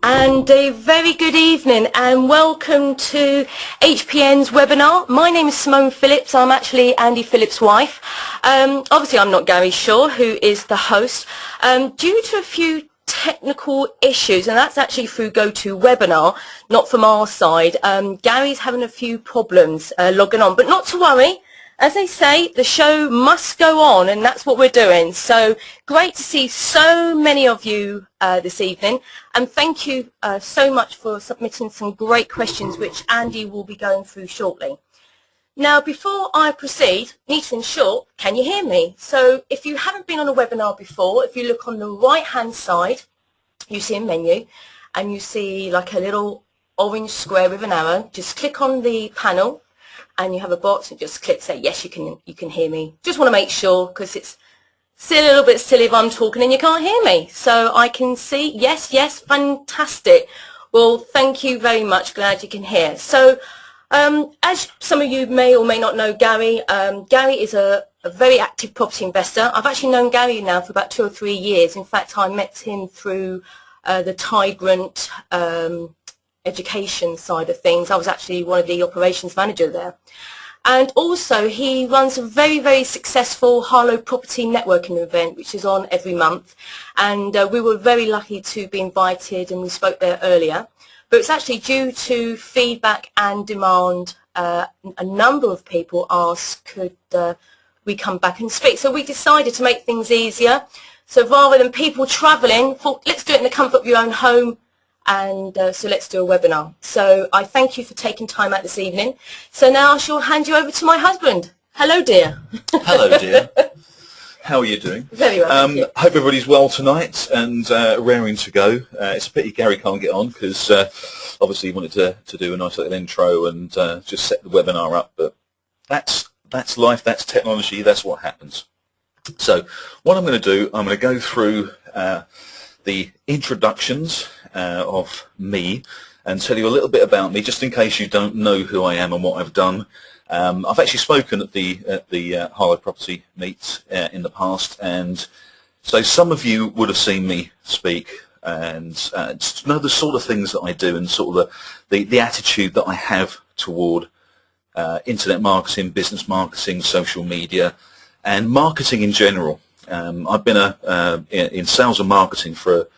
And a very good evening and welcome to HPN's webinar. My name is Simone Phillips. I'm actually Andy Phillips' wife. Obviously I'm not Gary Shaw, who is the host. Due to a few technical issues, and that's actually through GoToWebinar, not from our side, Gary's having a few problems logging on, but not to worry. As they say, the show must go on, and that's what we're doing. So great to see so many of you this evening, and thank you so much for submitting some great questions, which Andy will be going through shortly. Now, before I proceed, neat and short, can you hear me? So if you haven't been on a webinar before, if you look on the right-hand side, you see a menu, and you see like a little orange square with an arrow. Just click on the panel, and you have a box, and just click say yes, you can hear me. Just want to make sure, because it's still a little bit silly if I'm talking and you can't hear me. So I can see yes, fantastic. Well, thank you very much. Glad you can hear. So as some of you may or may not know Gary, Gary is a very active property investor. I've actually known Gary now for about 2 or 3 years. In fact, I met him through the Tigrant education side of things. I was actually one of the operations manager there. And also he runs a very, very successful Harlow property networking event, which is on every month. And we were very lucky to be invited, and we spoke there earlier. But it's actually due to feedback and demand, a number of people asked, could we come back and speak? So we decided to make things easier. So rather than people travelling, thought, let's do it in the comfort of your own home. And so let's do a webinar. So I thank you for taking time out this evening. So now I shall hand you over to my husband. Hello, dear. Hello, dear. How are you doing? Very well. Hope everybody's well tonight and raring to go. It's a pity Gary can't get on, because obviously he wanted to do a nice little intro and just set the webinar up. But that's life, that's technology, that's what happens. So what I'm going to do, I'm going to go through the introductions of me and tell you a little bit about me, just in case you don't know who I am and what I've done. I've actually spoken at the Harlow Property Meet in the past, and so some of you would have seen me speak and know the sort of things that I do and sort of the attitude that I have toward internet marketing, business marketing, social media, and marketing in general. I've been in sales and marketing for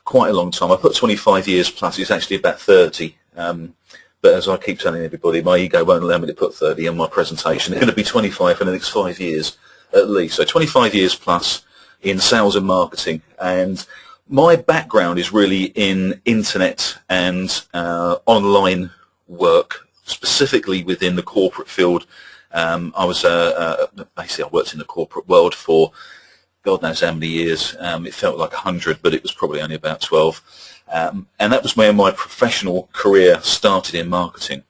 quite a long time. I put 25 years plus. It's actually about 30. But as I keep telling everybody, my ego won't allow me to put 30 in my presentation. It's going to be 25 for the next 5 years at least. So 25 years plus in sales and marketing. And my background is really in internet and online work, specifically within the corporate field. I was basically I worked in the corporate world for God knows how many years. It felt like 100, but it was probably only about 12. And that was where my professional career started in marketing.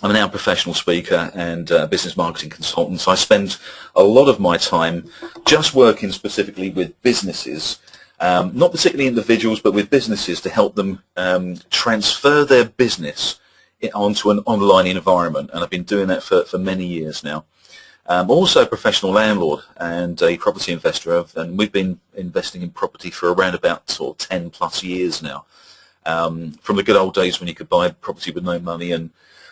I'm now a professional speaker and business marketing consultant, so I spend a lot of my time just working specifically with businesses, not particularly individuals, but with businesses to help them transfer their business onto an online environment. And I've been doing that for many years now. I'm also a professional landlord and a property investor, and we've been investing in property for around about sort of 10 plus years now, from the good old days when you could buy property with no money and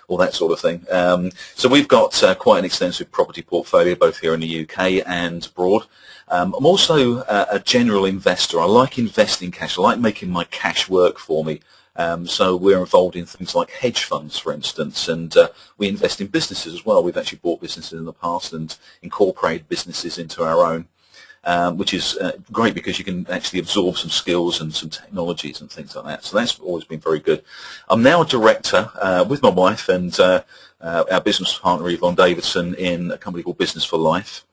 all that sort of thing. So we've got quite an extensive property portfolio both here in the UK and abroad. I'm also a general investor. I like investing cash. I like making my cash work for me. So we're involved in things like hedge funds, for instance, and we invest in businesses as well. We've actually bought businesses in the past and incorporated businesses into our own, which is great because you can actually absorb some skills and some technologies and things like that. So that's always been very good. I'm now a director with my wife and our business partner Yvonne Davidson in a company called Business for Life.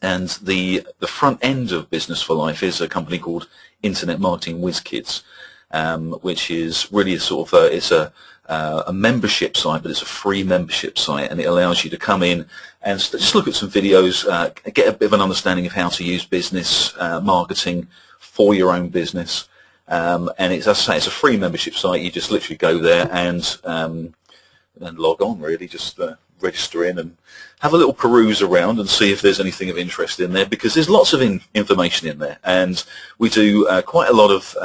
And the front end of Business for Life is a company called Internet Marketing WizKids. Which is really a sort of it's a membership site, but it's a free membership site, and it allows you to come in and just look at some videos, get a bit of an understanding of how to use business marketing for your own business. And it's, as I say, it's a free membership site. You just literally go there and log on. Really, just register in and have a little peruse around and see if there's anything of interest in there, because there's lots of information in there, and we do quite a lot of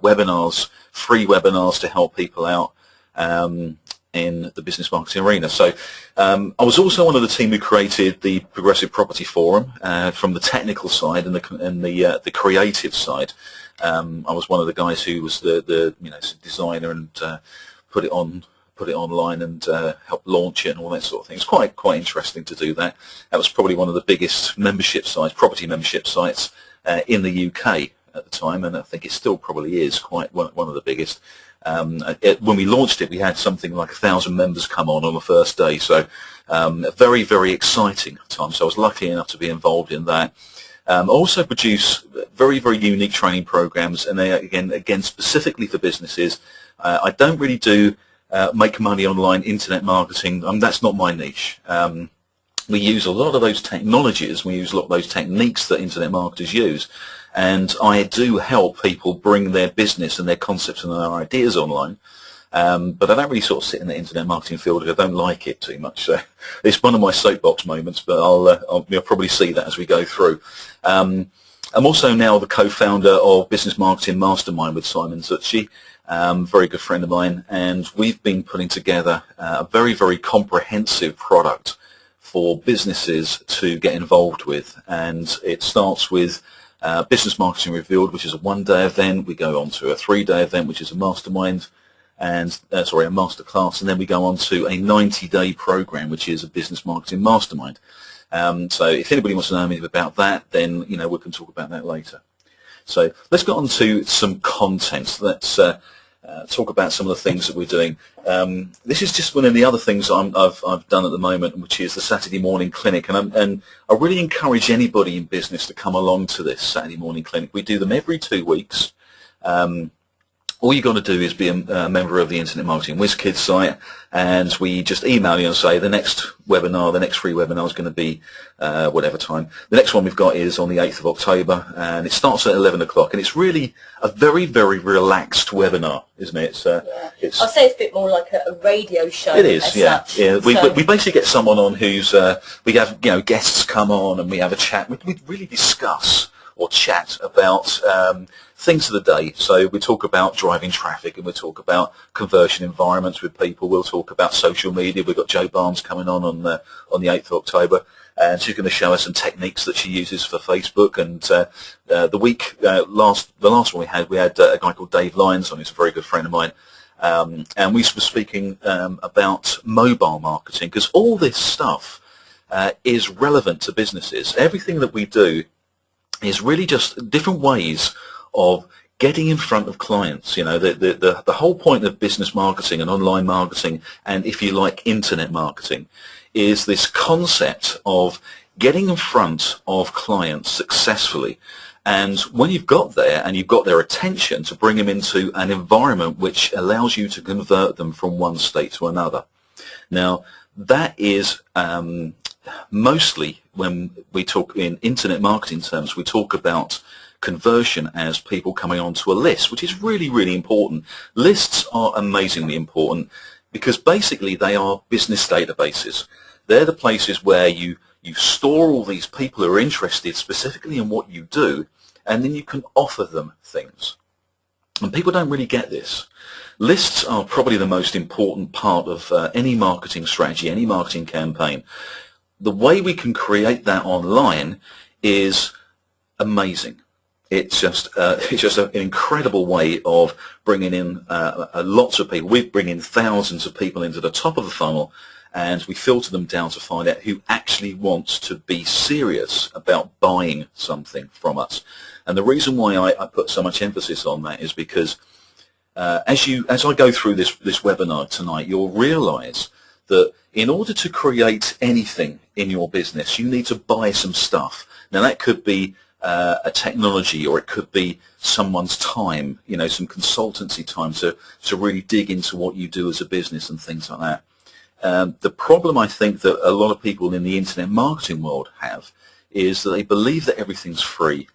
webinars, free webinars to help people out in the business marketing arena. So I was also one of the team who created the Progressive Property Forum from the technical side and the creative side. I was one of the guys who was the designer and put it online and help launch it and all that sort of thing. It's quite interesting to do that. That was probably one of the biggest membership sites, property membership sites in the UK at the time, and I think it still probably is quite one of the biggest. When we launched it, we had something like 1,000 members come on the first day, so very, very exciting time. So I was lucky enough to be involved in that. I also produce very, very unique training programs, and they again specifically for businesses. I don't really do make money online internet marketing. That's not my niche. We use a lot of those technologies, we use a lot of those techniques that internet marketers use, and I do help people bring their business and their concepts and their ideas online. But I don't really sort of sit in the internet marketing field because I don't like it too much. So it's one of my soapbox moments, but you'll probably see that as we go through. I'm also now the co-founder of Business Marketing Mastermind with Simone, very good friend of mine, and we've been putting together a very, very comprehensive product for businesses to get involved with. And it starts with Business Marketing Revealed, which is a one-day event. We go on to a 3-day event, which is a mastermind, and a masterclass, and then we go on to a 90-day program, which is a Business Marketing Mastermind. So if anybody wants to know anything about that, then we can talk about that later. So let's get on to some content. Let's talk about some of the things that we're doing. This is just one of the other things I've done at the moment, which is the Saturday morning clinic, and I really encourage anybody in business to come along to this Saturday morning clinic. We do them every 2 weeks. All you got to do is be a member of the Internet Marketing WizKids site, and we just email you and say the next webinar, the next free webinar is going to be whatever time. The next one we've got is on the 8th of October, and it starts at 11 o'clock, and it's really a very, very relaxed webinar, isn't it? It's I'll say it's a bit more like a radio show. It is, yeah. Such. Yeah. We basically get someone on who's we have guests come on, and we have a chat. We really discuss or chat about things of the day. So we talk about driving traffic, and we talk about conversion environments with people. We'll talk about social media. We've got Jo Barnes coming on the 8th of October, and she's going to show us some techniques that she uses for Facebook. And the last one we had a guy called Dave Lyons on. He's a very good friend of mine. And we were speaking about mobile marketing, because all this stuff is relevant to businesses. Everything that we do is really just different ways of getting in front of clients. The whole point of business marketing and online marketing, and if you like internet marketing, is this concept of getting in front of clients successfully. And when you've got there and you've got their attention, to bring them into an environment which allows you to convert them from one state to another. Now, that is mostly, when we talk in internet marketing terms, we talk about conversion as people coming onto a list, which is really, really important. Lists are amazingly important because basically they are business databases. They're the places where you store all these people who are interested specifically in what you do, and then you can offer them things. And people don't really get this. Lists are probably the most important part of any marketing strategy, any marketing campaign. The way we can create that online is amazing. It's just an incredible way of bringing in lots of people. We bring in thousands of people into the top of the funnel, and we filter them down to find out who actually wants to be serious about buying something from us. And the reason why I put so much emphasis on that is because as I go through this webinar tonight, you'll realize that in order to create anything in your business, you need to buy some stuff. Now, that could be a technology, or it could be someone's time, some consultancy time to really dig into what you do as a business and things like that. The problem I think that a lot of people in the internet marketing world have is that they believe that everything's free,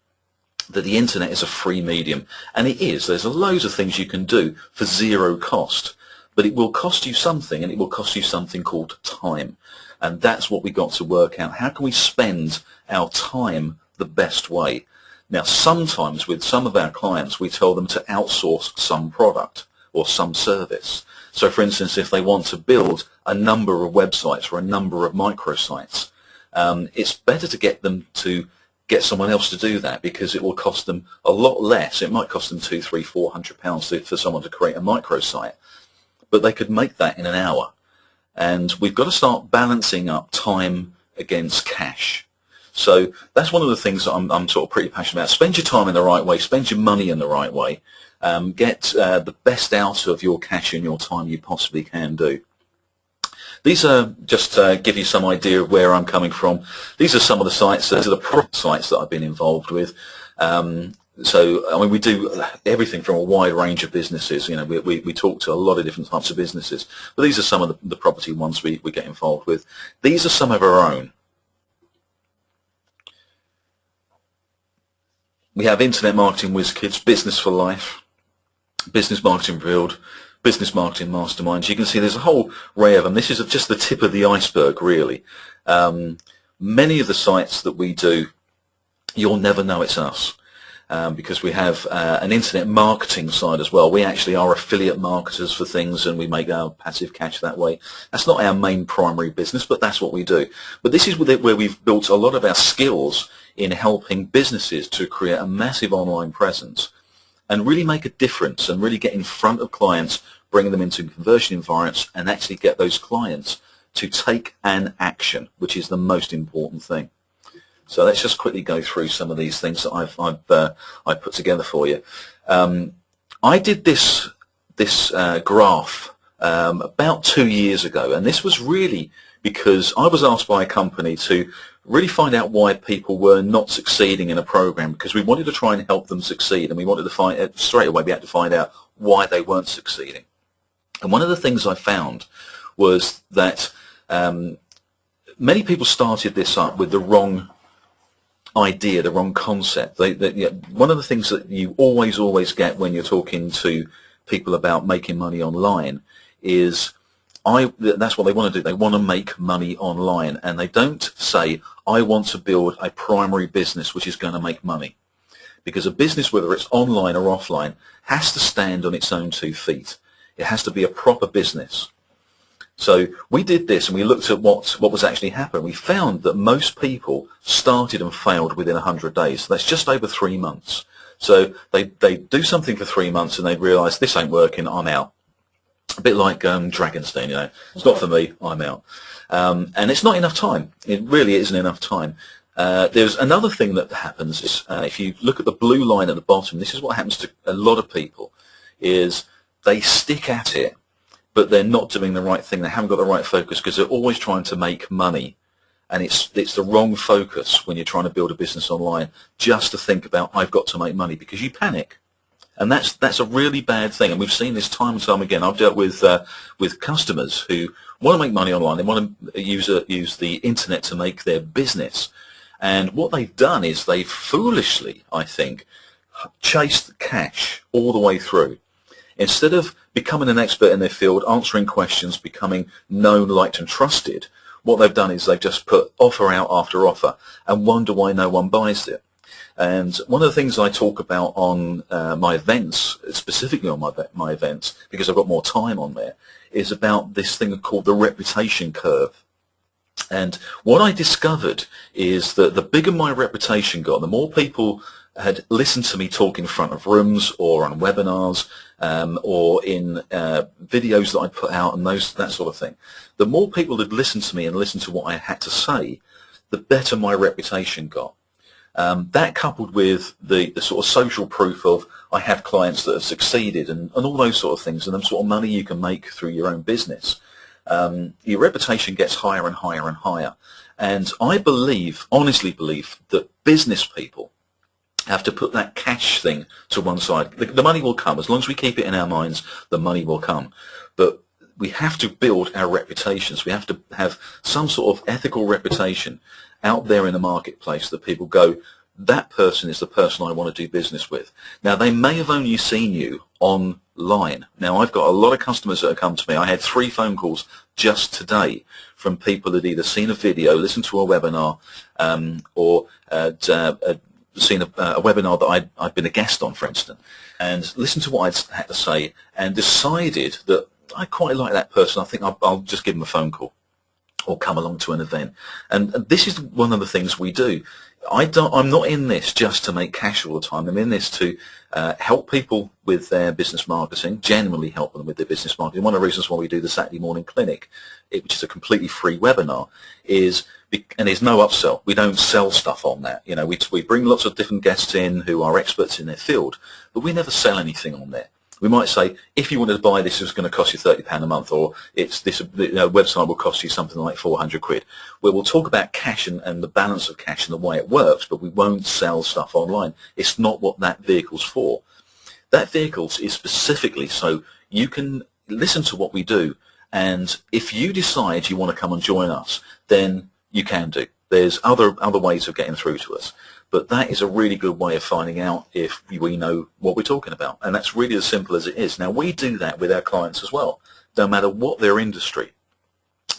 that the internet is a free medium, and it is. There's loads of things you can do for zero cost. But it will cost you something, and it will cost you something called time. And that's what we got to work out. How can we spend our time the best way? Now, sometimes with some of our clients, we tell them to outsource some product or some service. So, for instance, if they want to build a number of websites or a number of microsites, it's better to get them to get someone else to do that, because it will cost them a lot less. It might cost them £200, £300, £400 for someone to create a microsite, but they could make that in an hour. And we've got to start balancing up time against cash. So that's one of the things that I'm sort of pretty passionate about. Spend your time in the right way, spend your money in the right way, get the best out of your cash and your time you possibly can do. These are just to give you some idea of where I'm coming from. These are some of the sites, these are the product sites that I've been involved with. So, I mean, we do everything from a wide range of businesses. You know, we talk to a lot of different types of businesses, but these are some of the property ones we get involved with. These are some of our own. We have Internet Marketing Whiz Kids, Business for Life, Business Marketing Build, Business Marketing Masterminds. You can see there's a whole array of them. This is just the tip of the iceberg, really. Many of the sites that we do, you'll never know it's us. Because we have an internet marketing side as well. We actually are affiliate marketers for things, and we make our passive cash that way. That's not our main primary business, but that's what we do. But this is where we've built a lot of our skills in helping businesses to create a massive online presence and really make a difference and really get in front of clients, bring them into conversion environments, and actually get those clients to take an action, which is the most important thing. So let's just quickly go through some of these things that I've put together for you. I did this graph about 2 years ago, and this was really because I was asked by a company to really find out why people were not succeeding in a program, because we wanted to try and help them succeed, and we wanted to find straight away we had to find out why they weren't succeeding. And one of the things I found was that many people started this up with the wrong idea, the wrong concept. One of the things that you always get when you're talking to people about making money online is that's what they want to do. They want to make money online, and they don't say, I want to build a primary business which is going to make money. Because a business, whether it's online or offline, has to stand on its own 2 feet. It has to be a proper business. So we did this, and we looked at what was actually happening. We found that most people started and failed within 100 days. So that's just over 3 months. So they do something for 3 months, and they realise this ain't working, I'm out. A bit like Dragon's Den, you know. It's not for me, I'm out. And it's not enough time. It really isn't enough time. There's another thing that happens is if you look at the blue line at the bottom, this is what happens to a lot of people, is they stick at it, but they're not doing the right thing. They haven't got the right focus because they're always trying to make money. And it's the wrong focus when you're trying to build a business online, just to think about, I've got to make money, because you panic. And that's a really bad thing. And we've seen this time and time again. I've dealt with customers who want to make money online. They want to use the internet to make their business. And what they've done is they've foolishly, I think, chased cash all the way through. Instead of becoming an expert in their field, answering questions, becoming known, liked and trusted, what they've done is they've just put offer out after offer and wonder why no one buys it. And one of the things I talk about on my events, specifically on my events, because I've got more time on there, is about this thing called the reputation curve. And what I discovered is that the bigger my reputation got, the more people had listened to me talk in front of rooms or on webinars or in videos that I put out and that sort of thing. The more people had listened to me and listened to what I had to say, the better my reputation got. That coupled with the sort of social proof of I have clients that have succeeded and all those sort of things, and the sort of money you can make through your own business, your reputation gets higher and higher and higher. And I honestly believe that business people have to put that cash thing to one side. The money will come. As long as we keep it in our minds, the money will come. But we have to build our reputations. We have to have some sort of ethical reputation out there in the marketplace that people go, that person is the person I want to do business with. Now, they may have only seen you online. Now, I've got a lot of customers that have come to me. I had 3 phone calls just today from people that either seen a video, listened to a webinar, or had seen a webinar that I'd been a guest on, for instance, and listened to what I had to say and decided that I quite like that person. I think I'll just give them a phone call or come along to an event. And this is one of the things we do. I'm not in this just to make cash all the time. I'm in this to help people with their business marketing, generally help them with their business marketing. One of the reasons why we do the Saturday morning clinic, which is a completely free webinar, and there's no upsell. We don't sell stuff on that. You know, we bring lots of different guests in who are experts in their field, but we never sell anything on there. We might say, if you wanted to buy this, it's going to cost you £30 a month, or website will cost you something like 400 quid. Where we'll talk about cash and the balance of cash and the way it works, but we won't sell stuff online. It's not what that vehicle's for. That vehicle is specifically so you can listen to what we do, and if you decide you want to come and join us, then you can do. There's other ways of getting through to us. But that is a really good way of finding out if we know what we're talking about. And that's really as simple as it is. Now, we do that with our clients as well. No matter what their industry,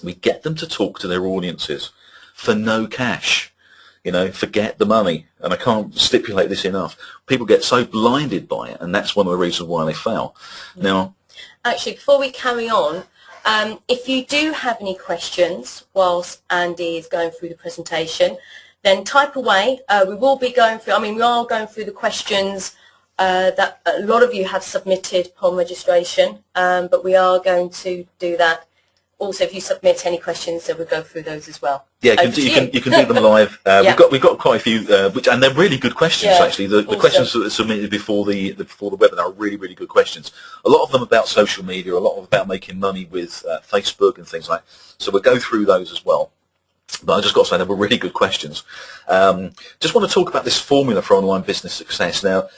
we get them to talk to their audiences for no cash. You know, forget the money. And I can't stipulate this enough. People get so blinded by it, and that's one of the reasons why they fail. Now, actually, before we carry on, if you do have any questions whilst Andy is going through the presentation, then type away. We will be going through, we are going through the questions that a lot of you have submitted upon registration, but we are going to do that. Also, if you submit any questions, then we'll go through those as well. Yeah, you can do them live. Yeah. We've got quite a few, and they're really good questions, actually. The questions that are submitted before the webinar are really, really good questions. A lot of them about social media, a lot of them about making money with Facebook and things like that. So we'll go through those as well. But I just got to say they were really good questions. Just want to talk about this formula for online business success. Now,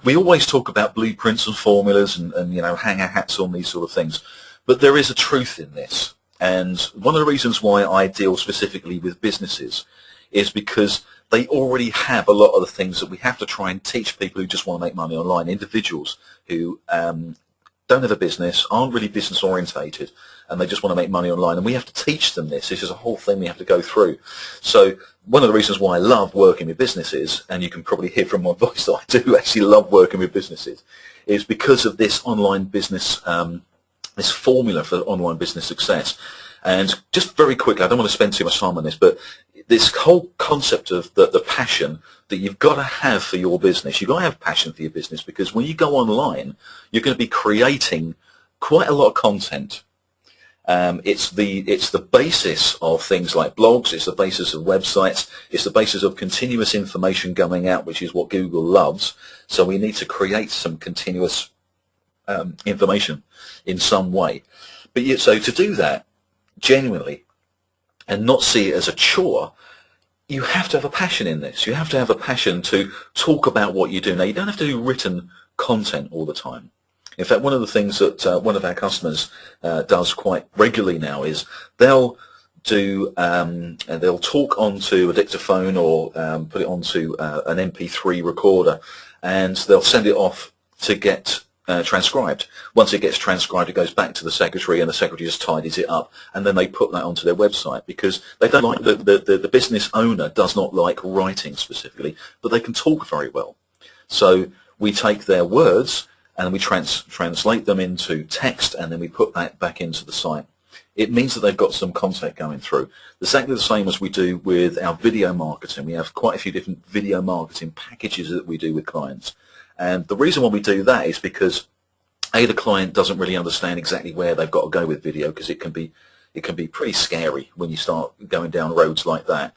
we always talk about blueprints and formulas and hang our hats on these sort of things. But there is a truth in this. And one of the reasons why I deal specifically with businesses is because they already have a lot of the things that we have to try and teach people who just want to make money online, individuals who don't have a business, aren't really business orientated, and they just want to make money online. And we have to teach them this. This is a whole thing we have to go through. So one of the reasons why I love working with businesses, and you can probably hear from my voice that I do actually love working with businesses, is because of this online business, this formula for online business success. And just very quickly, I don't want to spend too much time on this, but this whole concept of the passion that you've got to have for your business. You've got to have passion for your business, because when you go online, you're going to be creating quite a lot of content. It's the basis of things like blogs, it's the basis of websites, it's the basis of continuous information going out, which is what Google loves. So we need to create some continuous information in some way. But so to do that genuinely and not see it as a chore, you have to have a passion in this. You have to have a passion to talk about what you do. Now, you don't have to do written content all the time. In fact, one of the things that one of our customers does quite regularly now is they'll talk onto a dictaphone or put it onto an MP3 recorder, and they'll send it off to get transcribed. Once it gets transcribed, it goes back to the secretary, and the secretary just tidies it up, and then they put that onto their website, because they don't like the business owner does not like writing specifically, but they can talk very well. So we take their words and we translate them into text, and then we put that back into the site. It means that they've got some content going through. Exactly the same as we do with our video marketing. We have quite a few different video marketing packages that we do with clients. And the reason why we do that is because, A, the client doesn't really understand exactly where they've got to go with video, because it can be pretty scary when you start going down roads like that.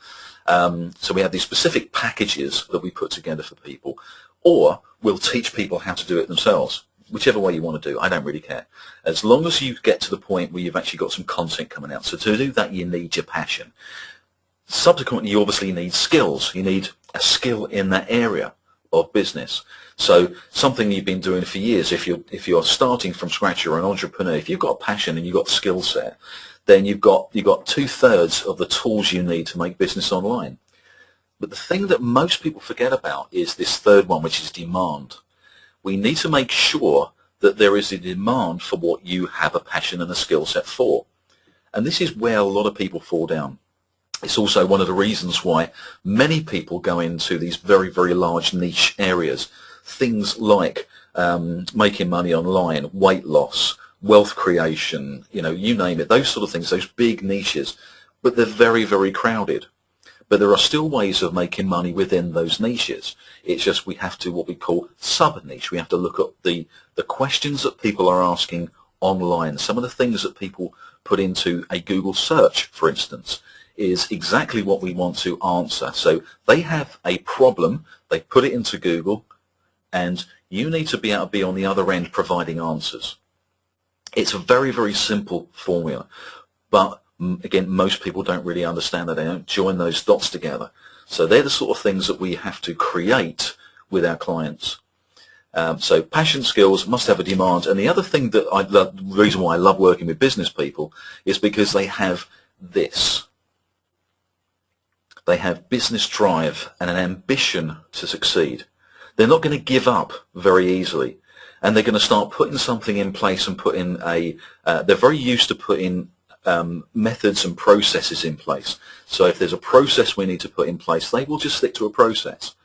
So we have these specific packages that we put together for people, or we'll teach people how to do it themselves. Whichever way you want to do, I don't really care. As long as you get to the point where you've actually got some content coming out. So to do that, you need your passion. Subsequently, you obviously need skills. You need a skill in that area of business. So something you've been doing for years, if you're starting from scratch, you're an entrepreneur, if you've got passion and you've got skill set, then you've got 2/3 of the tools you need to make business online. But the thing that most people forget about is this third one, which is demand. We need to make sure that there is a demand for what you have a passion and a skill set for. And this is where a lot of people fall down. It's also one of the reasons why many people go into these very, very large niche areas. Things like making money online, weight loss, wealth creation, you name it, those sort of things, those big niches. But they're very, very crowded. But there are still ways of making money within those niches. It's just we have to what we call sub-niche. We have to look at the questions that people are asking online. Some of the things that people put into a Google search, for instance, is exactly what we want to answer. So they have a problem, they put it into Google, and you need to be able to be on the other end providing answers. It's a very, very simple formula, but again, most people don't really understand that. They don't join those dots together. So they're the sort of things that we have to create with our clients. So passion, skills must have a demand. And the other thing that the reason why I love working with business people is because they have this. They have business drive and an ambition to succeed. They're not going to give up very easily. And they're going to start putting something in place and they're very used to putting methods and processes in place. So if there's a process we need to put in place, they will just stick to a process.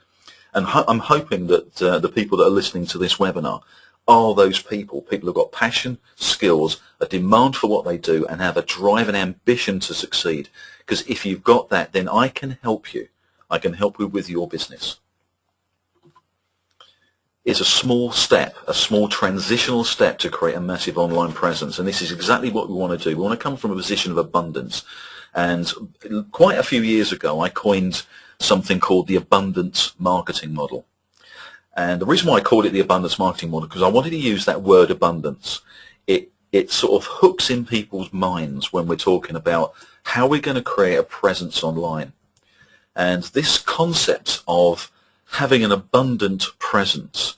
And I'm hoping that the people that are listening to this webinar are those people who've got passion, skills, a demand for what they do, and have a drive and ambition to succeed. Because if you've got that, then I can help you. I can help you with your business. It's a small step, a small transitional step to create a massive online presence. And this is exactly what we want to do. We want to come from a position of abundance. And quite a few years ago, I coined something called the abundance marketing model. And the reason why I called it the abundance marketing model, because I wanted to use that word abundance. It sort of hooks in people's minds when we're talking about how we're going to create a presence online. And this concept of having an abundant presence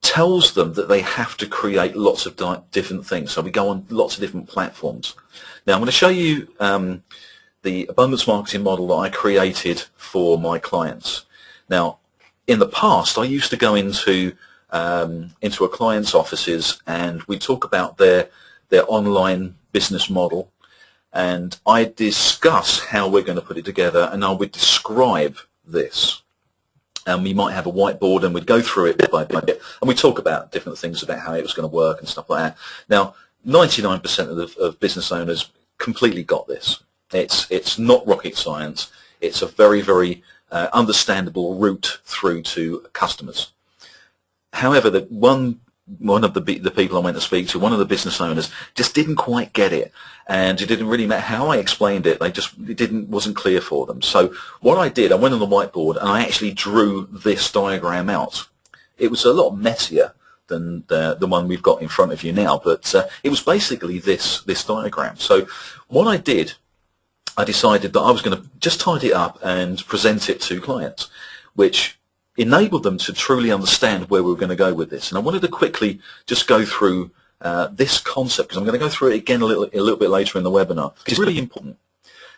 tells them that they have to create lots of different things. So we go on lots of different platforms. Now I'm going to show you the abundance marketing model that I created for my clients. Now, in the past, I used to go into a client's offices and we talk about their online business model, and I discuss how we're going to put it together, and I would describe this. And we might have a whiteboard and we'd go through it bit by bit, and we talk about different things about how it was going to work and stuff like that. Now, 99% of business owners completely got this. It's not rocket science. It's a very, very understandable route through to customers. However, one of the people I went to speak to, one of the business owners, just didn't quite get it, and it didn't really matter how I explained it. Wasn't clear for them. So what I did, I went on the whiteboard and I actually drew this diagram out. It was a lot messier than the one we've got in front of you now, but it was basically this diagram. So what I did, I decided that I was going to just tidy it up and present it to clients, which enabled them to truly understand where we were going to go with this. And I wanted to quickly just go through this concept, because I'm going to go through it again a little bit later in the webinar. It's really important.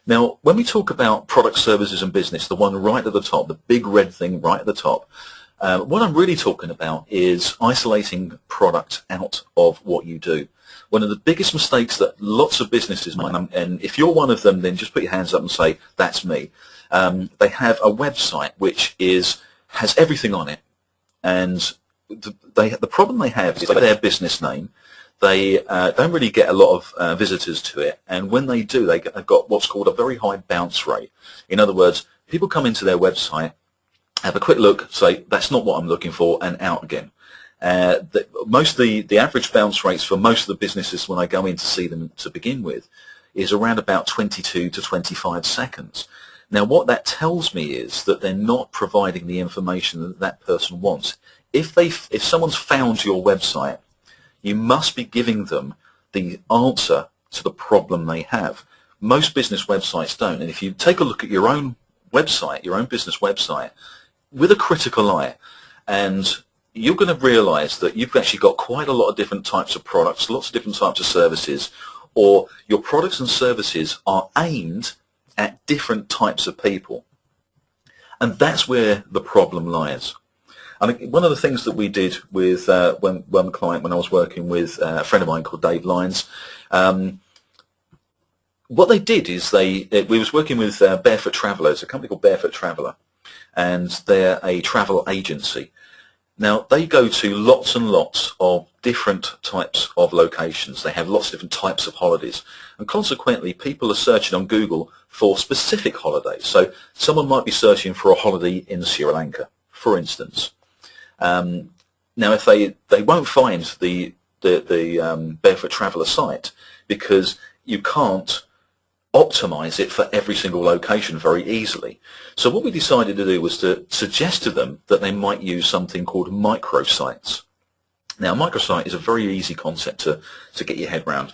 Now, when we talk about product, services, and business, the one right at the top, the big red thing right at the top, what I'm really talking about is isolating product out of what you do. One of the biggest mistakes that lots of businesses make, and if you're one of them, then just put your hands up and say, that's me. They have a website which has everything on it, and the problem they have is their business name. They don't really get a lot of visitors to it, and when they do, they've got what's called a very high bounce rate. In other words, people come into their website, have a quick look, say, that's not what I'm looking for, and out again. The average bounce rates for most of the businesses when I go in to see them to begin with is around about 22 to 25 seconds. Now, what that tells me is that they're not providing the information that that person wants. If someone's found your website, you must be giving them the answer to the problem they have. Most business websites don't. And if you take a look at your own website, your own business website, with a critical eye, and you're going to realize that you've actually got quite a lot of different types of products, lots of different types of services, or your products and services are aimed at different types of people. And that's where the problem lies. I think one of the things that we did with one client when I was working with a friend of mine called Dave Lyons, what they did is we was working with Barefoot Travellers, a company called Barefoot Traveller, and they're a travel agency. Now, they go to lots and lots of different types of locations. They have lots of different types of holidays. And consequently, people are searching on Google for specific holidays. So someone might be searching for a holiday in Sri Lanka, for instance. Now, if they won't find the Barefoot Traveller site because you can't optimize it for every single location very easily. So what we decided to do was to suggest to them that they might use something called microsites. Now, a microsite is a very easy concept to get your head around.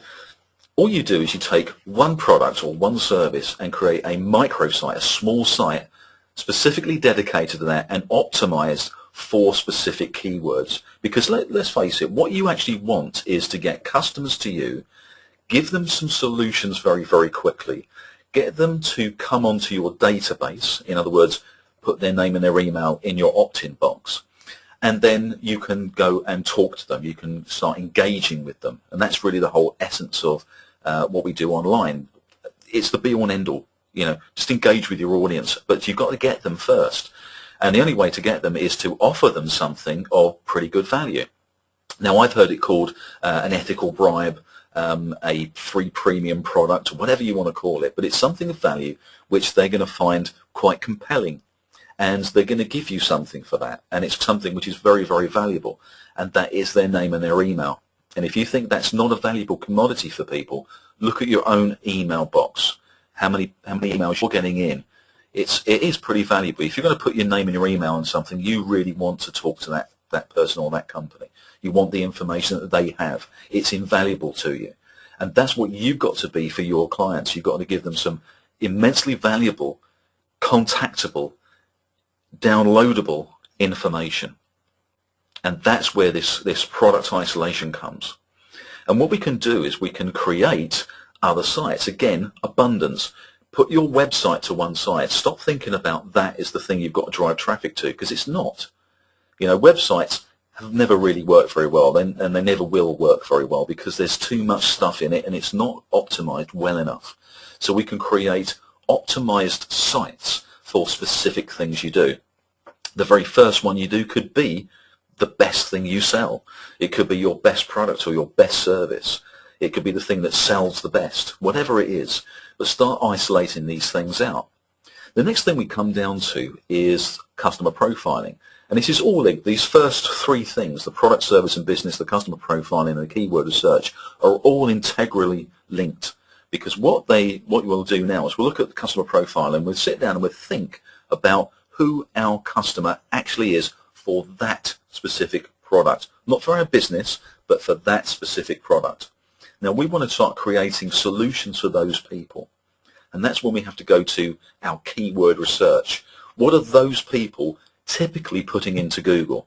All you do is you take one product or one service and create a microsite, a small site, specifically dedicated to that and optimized for specific keywords. Because let's face it, what you actually want is to get customers to you, give them some solutions very, very quickly, get them to come onto your database, in other words, put their name and their email in your opt-in box, and then you can go and talk to them. You can start engaging with them, and that's really the whole essence of what we do online. It's the be-all and end-all, just engage with your audience, but you've got to get them first, and the only way to get them is to offer them something of pretty good value. Now, I've heard it called an ethical bribe, a free premium product, whatever you want to call it, but it's something of value which they're going to find quite compelling, and they're going to give you something for that, and it's something which is very, very valuable, and that is their name and their email. And if you think that's not a valuable commodity for people, look at your own email box. How many emails you're getting in. It is pretty valuable. If you're going to put your name and your email on something, you really want to talk to that person or that company. You want the information that they have. It's invaluable to you. And that's what you've got to be for your clients. You've got to give them some immensely valuable, contactable, downloadable information. And that's where this product isolation comes. And what we can do is we can create other sites. Again, abundance. Put your website to one side. Stop thinking about that as the thing you've got to drive traffic to, because it's not. Websites have never really worked very well, and they never will work very well because there's too much stuff in it and it's not optimized well enough. So we can create optimized sites for specific things you do. The very first one you do could be the best thing you sell. It could be your best product or your best service. It could be the thing that sells the best, whatever it is. But start isolating these things out. The next thing we come down to is customer profiling. And this is all these first three things, the product, service, and business, the customer profiling, and the keyword research, are all integrally linked. Because what we'll do now is we'll look at the customer profile and we'll sit down and we'll think about who our customer actually is for that specific product. Not for our business, but for that specific product. Now, we want to start creating solutions for those people. And that's when we have to go to our keyword research. What are those people typically putting into Google?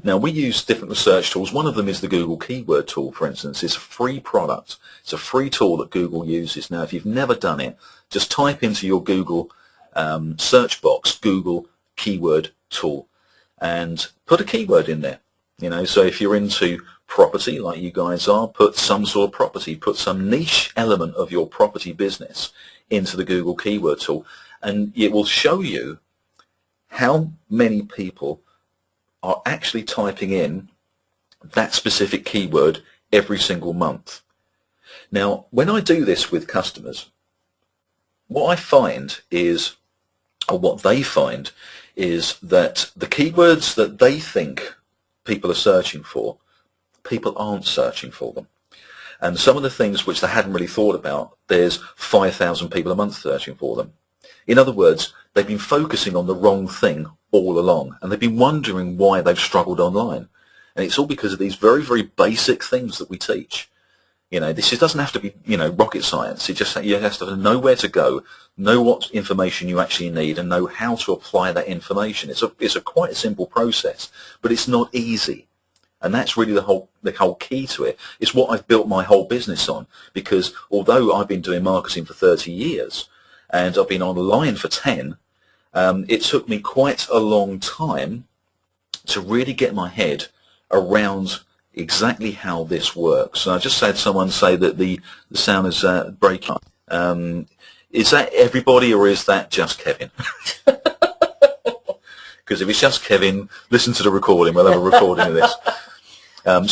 Now, we use different research tools. One of them is the Google Keyword Tool, for instance. It's a free product. It's a free tool that Google uses. Now, if you've never done it, just type into your Google search box, Google Keyword Tool, and put a keyword in there. So if you're into property, like you guys are, put some sort of property, put some niche element of your property business into the Google Keyword Tool, and it will show you how many people are actually typing in that specific keyword every single month. Now, when I do this with customers, what I find is, or what they find, is that the keywords that they think people are searching for, people aren't searching for them. And some of the things which they hadn't really thought about, there's 5,000 people a month searching for them. In other words, they've been focusing on the wrong thing all along, and they've been wondering why they've struggled online. And it's all because of these very, very basic things that we teach. This doesn't have to be, rocket science. It just, you have to know where to go, know what information you actually need, and know how to apply that information. It's a quite simple process, but it's not easy. And that's really the whole key to it. It's what I've built my whole business on, because although I've been doing marketing for 30 years, and I've been online for 10, it took me quite a long time to really get my head around exactly how this works. And I just had someone say that the sound is breaking. Is that everybody or is that just Kevin? Because if it's just Kevin, listen to the recording. We'll have a recording of this.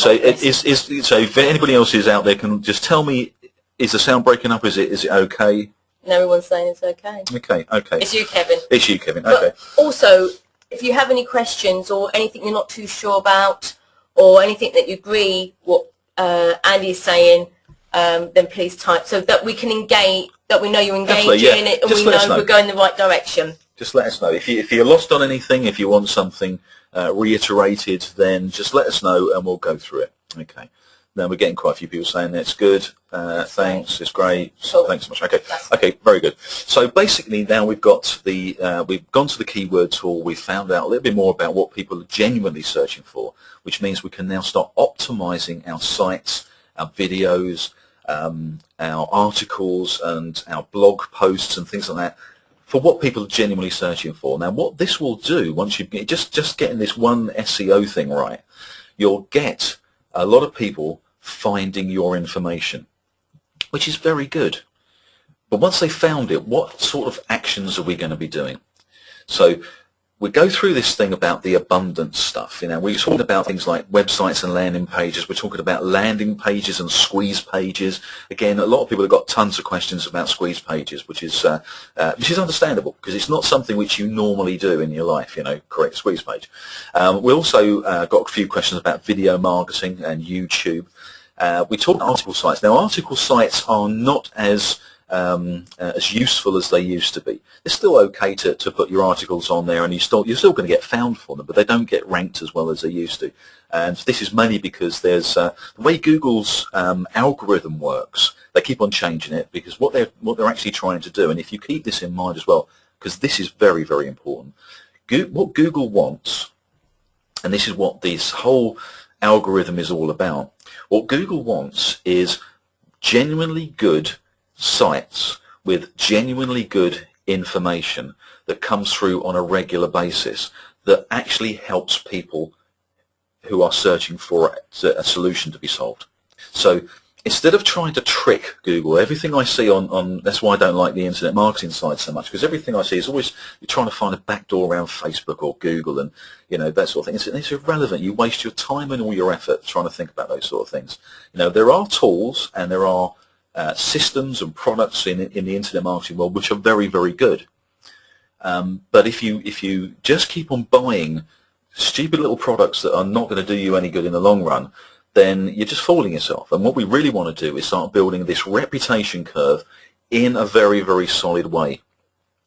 So if anybody else is out there, can just tell me, is the sound breaking up? Is it okay? And everyone's saying it's okay. Okay. It's you, Kevin. It's you, Kevin. Okay. But also, if you have any questions or anything you're not too sure about, or anything that you agree what Andy is saying, then please type so that we can engage, that we know you're engaging in it, and just we know know we're going the right direction. Just let us know. If you're lost on anything, if you want something reiterated, then just let us know and we'll go through it. Okay. Now we're getting quite a few people saying that's good. Thanks, it's great. Sure. Thanks so much. Okay, very good. So basically now we've got we've gone to the keyword tool. We've found out a little bit more about what people are genuinely searching for, which means we can now start optimizing our sites, our videos, our articles, and our blog posts and things like that for what people are genuinely searching for. Now, what this will do once you get just getting this one SEO thing right, you'll get a lot of people finding your information, which is very good. But once they found it, what sort of actions are we going to be doing? So we go through this thing about the abundance stuff. You know, we're talking about things like websites and landing pages. We're talking about landing pages and squeeze pages. Again, a lot of people have got tons of questions about squeeze pages, which is understandable because it's not something which you normally do in your life. You know, create a squeeze page. We also got a few questions about video marketing and YouTube. We talked about article sites. Now, article sites are not as useful as they used to be. It's still okay to put your articles on there, and you're still going to get found for them, but they don't get ranked as well as they used to. And this is mainly because there's the way Google's algorithm works. They keep on changing it because what they're actually trying to do, and if you keep this in mind as well, because this is very, very important. What Google wants, and this is what this whole algorithm is all about. What Google wants is genuinely good sites with genuinely good information that comes through on a regular basis that actually helps people who are searching for a solution to be solved. So instead of trying to trick Google, everything I see on that's why I don't like the internet marketing side so much, because everything I see is always you're trying to find a backdoor around Facebook or Google and that sort of thing. It's irrelevant. You waste your time and all your effort trying to think about those sort of things. There are tools and there are systems and products in the internet marketing world which are very, very good. But if you just keep on buying stupid little products that are not going to do you any good in the long run, then you're just fooling yourself. And what we really want to do is start building this reputation curve in a very, very solid way,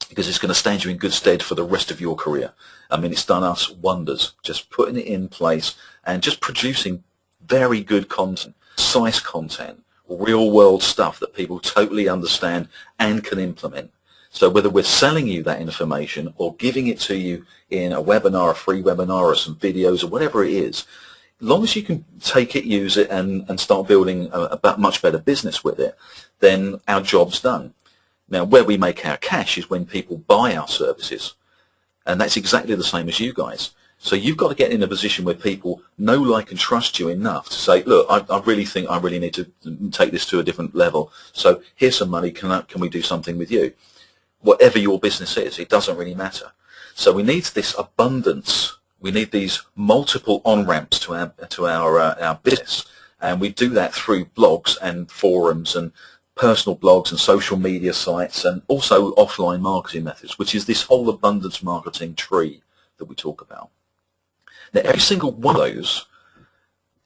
because it's going to stand you in good stead for the rest of your career. I mean, it's done us wonders, just putting it in place and just producing very good content, concise content, real-world stuff that people totally understand and can implement. So whether we're selling you that information or giving it to you in a webinar, a free webinar, or some videos, or whatever it is, as long as you can take it, use it, and start building a much better business with it, then our job's done. Now, where we make our cash is when people buy our services, and that's exactly the same as you guys. So you've got to get in a position where people know, like, and trust you enough to say, look, I really think I really need to take this to a different level. So here's some money. Can we do something with you? Whatever your business is, it doesn't really matter. So we need this abundance. We need these multiple on-ramps to our business, and we do that through blogs and forums and personal blogs and social media sites, and also offline marketing methods, which is this whole abundance marketing tree that we talk about. Now, every single one of those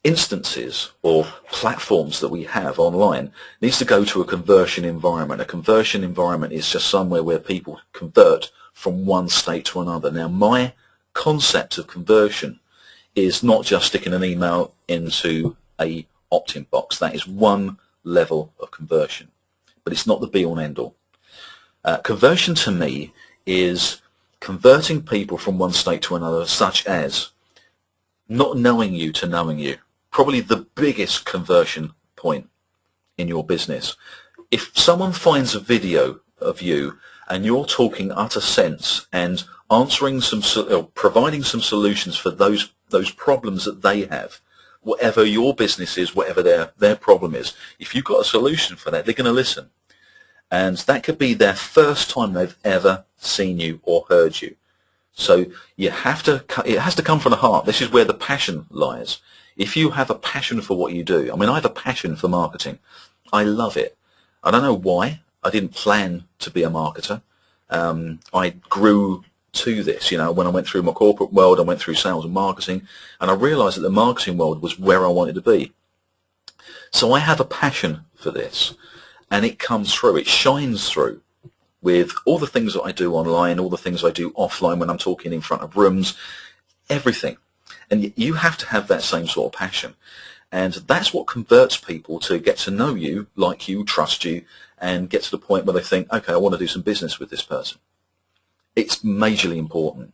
instances or platforms that we have online needs to go to a conversion environment. A conversion environment is just somewhere where people convert from one state to another. Now, my concept of conversion is not just sticking an email into a opt-in box. That is one level of conversion, but it's not the be-all and end-all. Conversion to me is converting people from one state to another, such as not knowing you to knowing you. Probably the biggest conversion point in your business. If someone finds a video of you and you're talking utter sense and answering providing some solutions for those problems that they have, whatever your business is, whatever their problem is, if you've got a solution for that, they're going to listen. And that could be their first time they've ever seen you or heard you. So it has to come from the heart. This is where the passion lies. If you have a passion for what you do, I mean, I have a passion for marketing. I love it. I don't know why. I didn't plan to be a marketer. I grew to this. When I went through my corporate world, I went through sales and marketing, and I realized that the marketing world was where I wanted to be. So I have a passion for this, and it comes through. It shines through with all the things that I do online, all the things I do offline when I'm talking in front of rooms, everything. And you have to have that same sort of passion. And that's what converts people to get to know you, like you, trust you, and get to the point where they think, okay, I want to do some business with this person. It's majorly important.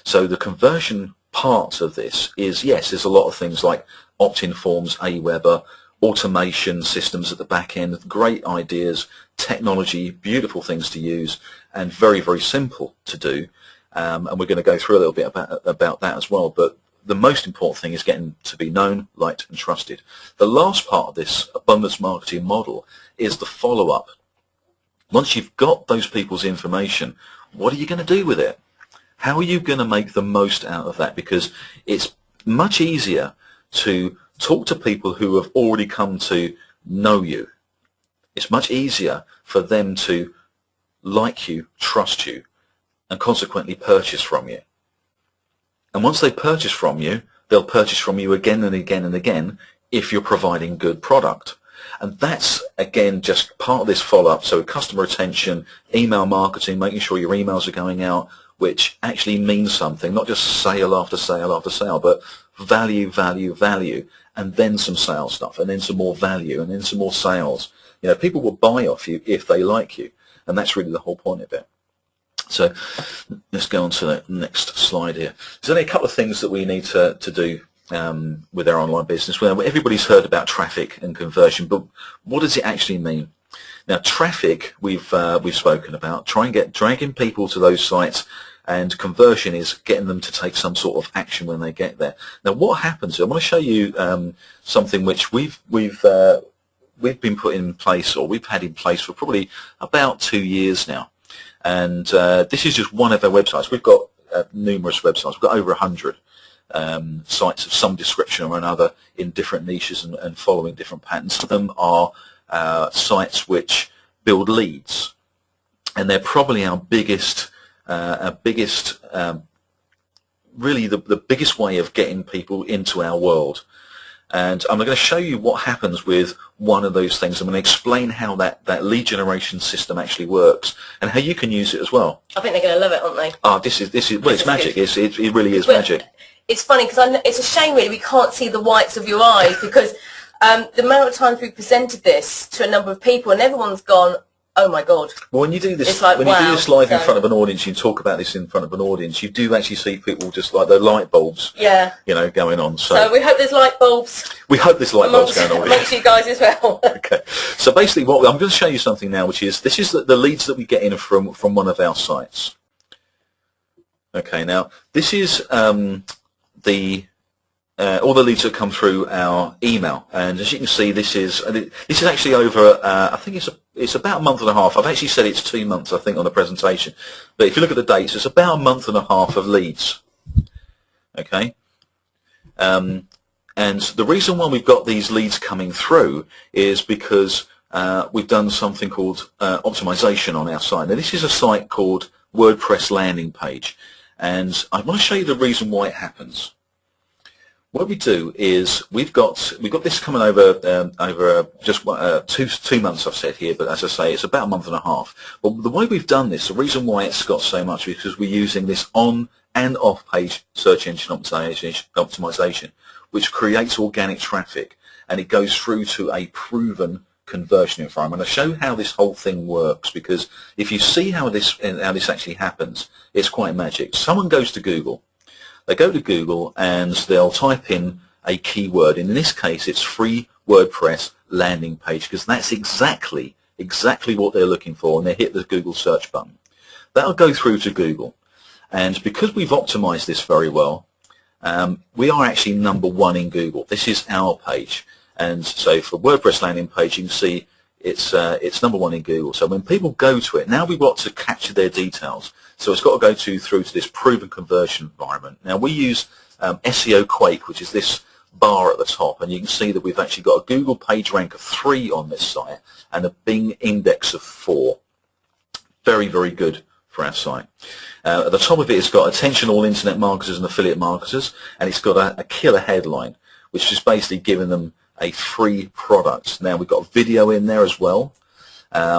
So the conversion part of this is, yes, there's a lot of things like opt-in forms, Aweber, automation systems at the back end, great ideas, technology, beautiful things to use, and very, very simple to do. And we're going to go through a little bit about that as well. But the most important thing is getting to be known, liked, and trusted. The last part of this abundance marketing model is the follow-up. Once you've got those people's information, what are you going to do with it? How are you going to make the most out of that? Because it's much easier to talk to people who have already come to know you. It's much easier for them to like you, trust you, and consequently purchase from you. And once they purchase from you, they'll purchase from you again and again and again if you're providing good product. And that's, again, just part of this follow-up. So customer retention, email marketing, making sure your emails are going out, which actually means something, not just sale after sale after sale, but value, value, value, and then some sales stuff, and then some more value, and then some more sales. People will buy off you if they like you, and that's really the whole point of it. So let's go on to the next slide here. There's only a couple of things that we need to do with our online business. Well, everybody's heard about traffic and conversion, but what does it actually mean? Now, traffic we've spoken about, dragging people to those sites, and conversion is getting them to take some sort of action when they get there. Now, what happens? I want to show you something which we've been put in place, or we've had in place for probably about 2 years now. And this is just one of our websites. We've got numerous websites. We've got over 100 sites of some description or another in different niches and following different patterns. Some of them are sites which build leads, and they're probably our biggest, really the biggest way of getting people into our world. And I'm going to show you what happens with one of those things. I'm going to explain how that lead generation system actually works and how you can use it as well. I think they're going to love it, aren't they? Oh, this is well, it's magic. It really is magic. It's funny because it's a shame really we can't see the whites of your eyes, because the amount of times we've presented this to a number of people and everyone's gone, oh my God. Well, when you do this, like, you do this live in front of an audience, you talk about this in front of an audience, you do actually see people just like the light bulbs, going on. So we hope there's light bulbs. We hope there's light bulbs going on amongst you guys as well. Okay. So basically, I'm going to show you something now, which is this is the leads that we get in from one of our sites. Okay. Now this is all the leads that come through our email, and as you can see, this is actually over. I think it's about a month and a half. I've actually said it's 2 months, I think, on the presentation, but if you look at the dates, it's about a month and a half of leads. Okay, and the reason why we've got these leads coming through is because we've done something called optimization on our site. Now, this is a site called WordPress landing page, and I want to show you the reason why it happens. What we do is we've got this coming over just 2 months, I've said here, but as I say, it's about a month and a half. But the way we've done this, the reason why it's got so much is because we're using this on and off page search engine optimization, which creates organic traffic, and it goes through to a proven conversion environment. I'll show how this whole thing works, because if you see how this actually happens, it's quite magic. Someone goes to Google. They go to Google and they'll type in a keyword. In this case, it's free WordPress landing page, because that's exactly what they're looking for, and they hit the Google search button. that'll go through to Google. And because we've optimized this very well, we are actually #1 in Google. This is our page. And so for WordPress landing page, you can see it's #1 in Google. So when people go to it, now we've got to capture their details. So it's got to go through to this proven conversion environment. Now we use SEO Quake, which is this bar at the top, and you can see that we've actually got a Google page rank of 3 on this site and a Bing index of 4. Very, very good for our site. At the top of it, it's got attention all internet marketers and affiliate marketers, and it's got a killer headline, which is basically giving them a free product. Now we've got video in there as well.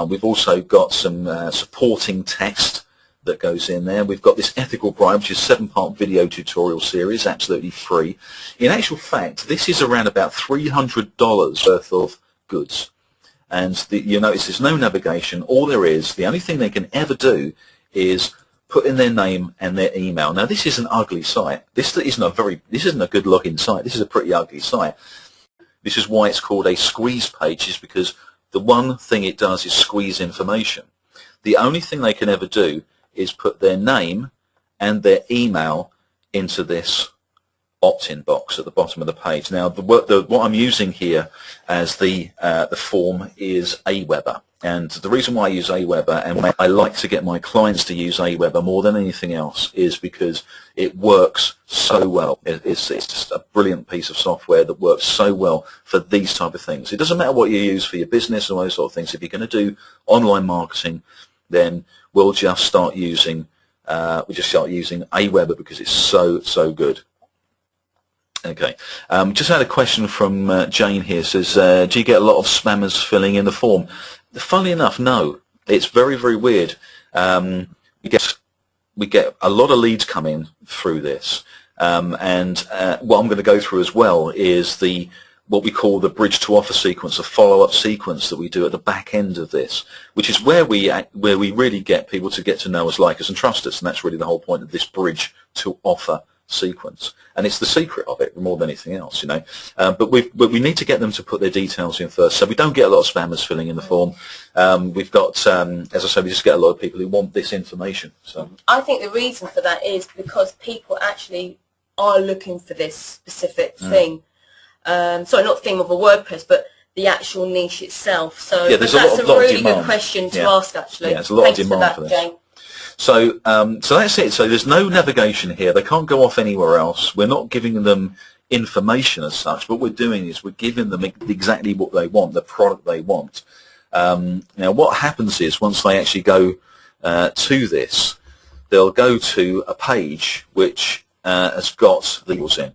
We've also got some supporting text that goes in there. We've got this ethical bribe, which is a 7-part video tutorial series, absolutely free. In actual fact, this is around about $300 worth of goods. And you notice there's no navigation. All there is, the only thing they can ever do is put in their name and their email. Now this is an ugly site. This isn't a good looking site. This is a pretty ugly site. This is why it's called a squeeze page, is because the one thing it does is squeeze information. The only thing they can ever do is put their name and their email into this opt-in box at the bottom of the page. Now, what I'm using here as the form is Aweber, and the reason why I use Aweber and why I like to get my clients to use Aweber more than anything else is because it works so well. It's just a brilliant piece of software that works so well for these type of things. It doesn't matter what you use for your business and those sort of things. If you're going to do online marketing, then we'll just start using Aweber because it's so good. Okay, just had a question from Jane here. Says, do you get a lot of spammers filling in the form? Funnily enough, no. It's very, very weird. We get a lot of leads coming through this, and what I'm going to go through as well is what we call the bridge to offer sequence, the follow-up sequence that we do at the back end of this, which is where we really get people to get to know us, like us, and trust us, and that's really the whole point of this bridge to offer sequence, and it's the secret of it more than anything else, you know. But we need to get them to put their details in first, so we don't get a lot of spammers filling in the form. We've got, as I said, we just get a lot of people who want this information. So I think the reason for that is because people actually are looking for this specific thing. Sorry, not theme of a WordPress, but the actual niche itself. So yeah, that's a really good question to ask, actually. Yeah, there's a lot of demand for this. Jane. So, so that's it. So there's no navigation here. They can't go off anywhere else. We're not giving them information as such. What we're doing is we're giving them exactly what they want, the product they want. Now, what happens is once they actually go to this, they'll go to a page which has got the deals in.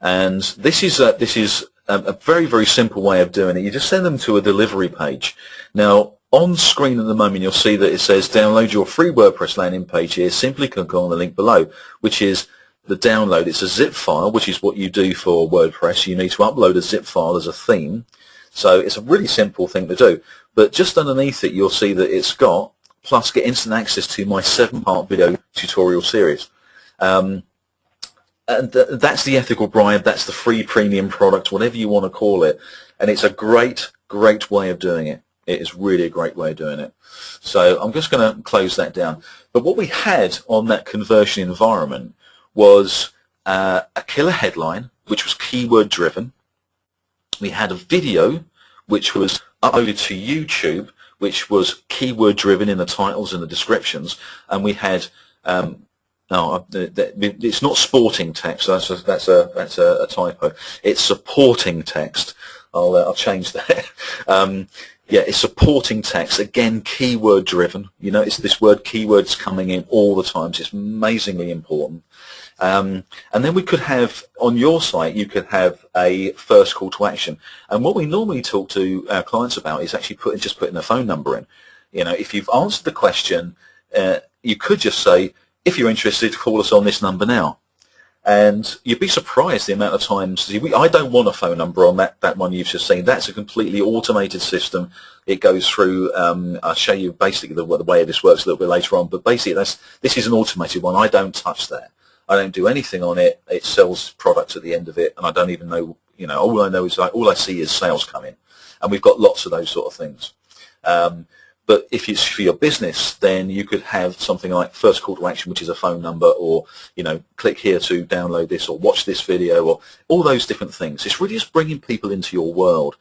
And this is a very, very simple way of doing it. You just send them to a delivery page. Now, on screen at the moment, you'll see that it says download your free WordPress landing page here. Simply click on the link below, which is the download. It's a zip file, which is what you do for WordPress. You need to upload a zip file as a theme. So it's a really simple thing to do. But just underneath it, you'll see that it's got, plus get instant access to my 7-part video tutorial series. And that's the ethical bribe, that's the free premium product, whatever you want to call it. And it's a great, great way of doing it. It is really a great way of doing it. So I'm just going to close that down. But what we had on that conversion environment was a killer headline, which was keyword driven. We had a video, which was uploaded to YouTube, which was keyword driven in the titles and the descriptions. And we had no, it's not sporting text. That's a typo. It's supporting text. I'll change that. Yeah, it's supporting text. Again, keyword driven. You notice this word keywords coming in all the time. So it's amazingly important. And then we could have on your site, you could have a first call to action. And what we normally talk to our clients about is actually just putting a phone number in. You know, if you've answered the question, you could just say, if you're interested, call us on this number now. And you'd be surprised the amount of times. I don't want a phone number on that one you've just seen. That's a completely automated system. It goes through. I'll show you basically the way this works a little bit later on. But basically, this is an automated one. I don't touch that. I don't do anything on it. It sells products at the end of it, and I don't even know. You know, all I know is all I see is sales come in, and we've got lots of those sort of things. But if it's for your business, then you could have something like first call to action, which is a phone number, or, you know, click here to download this or watch this video, or all those different things. It's really just bringing people into your world.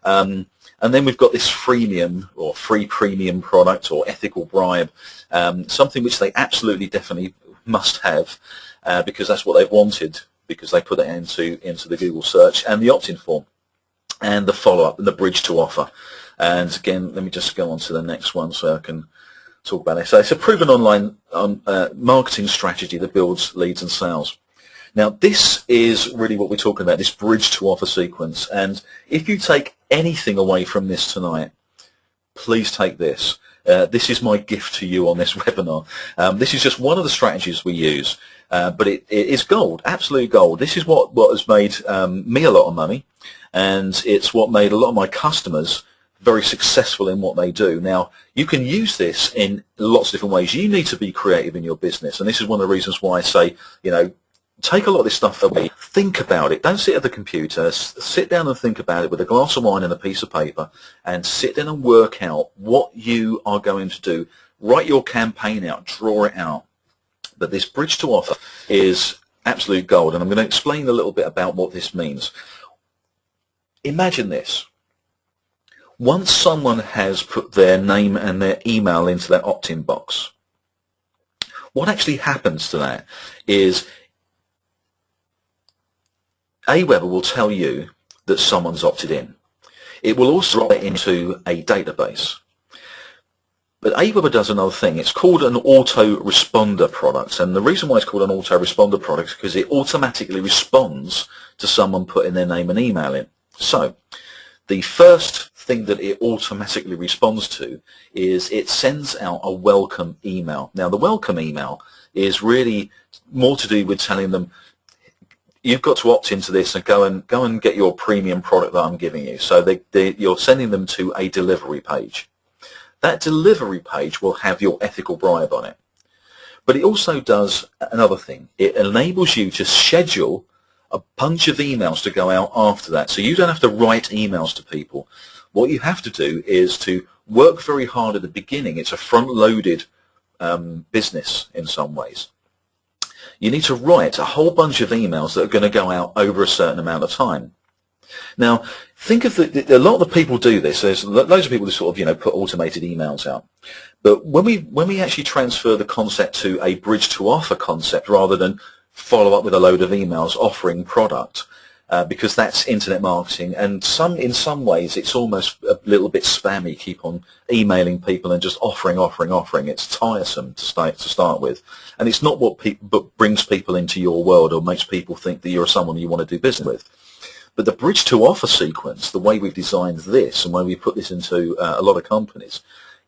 And then we've got this freemium or free premium product or ethical bribe, something which they absolutely definitely must have because that's what they've wanted, because they put it into the Google search, and the opt-in form and the follow-up and the bridge to offer. And again, let me just go on to the next one so I can talk about it. So it's a proven online marketing strategy that builds leads and sales. Now, this is really what we're talking about, this bridge to offer sequence. And if you take anything away from this tonight, please take this. This is my gift to you on this webinar. This is just one of the strategies we use, but it is gold, absolute gold. This is what has made me a lot of money, and it's what made a lot of my customers very successful in what they do. Now, you can use this in lots of different ways. You need to be creative in your business, and this is one of the reasons why I say, you know, take a lot of this stuff away. Think about it. Don't sit at the computer. Sit down and think about it with a glass of wine and a piece of paper, and sit down and work out what you are going to do. Write your campaign out. Draw it out. But this bridge to offer is absolute gold, and I'm going to explain a little bit about what this means. Imagine this. Once someone has put their name and their email into that opt-in box, what actually happens to that is Aweber will tell you that someone's opted in. It will also write into a database. But Aweber does another thing. It's called an autoresponder product, and the reason why it's called an autoresponder product is because it automatically responds to someone putting their name and email in. So the first thing that it automatically responds to is it sends out a welcome email. Now, the welcome email is really more to do with telling them, you've got to opt into this and go and get your premium product that I'm giving you. So you're sending them to a delivery page. That delivery page will have your ethical bribe on it. But it also does another thing. It enables you to schedule a bunch of emails to go out after that. So you don't have to write emails to people. What you have to do is to work very hard at the beginning. It's a front-loaded business in some ways. You need to write a whole bunch of emails that are going to go out over a certain amount of time. Now, think of a lot of the people do this. There's loads of people who sort of, you know, put automated emails out. But when we actually transfer the concept to a bridge to offer concept rather than follow up with a load of emails offering product, because that's internet marketing, and in some ways it's almost a little bit spammy. Keep on emailing people and just offering. It's tiresome to start with, and it's not what brings people into your world or makes people think that you're someone you want to do business with. But the bridge to offer sequence, the way we've designed this and the way we put this into a lot of companies,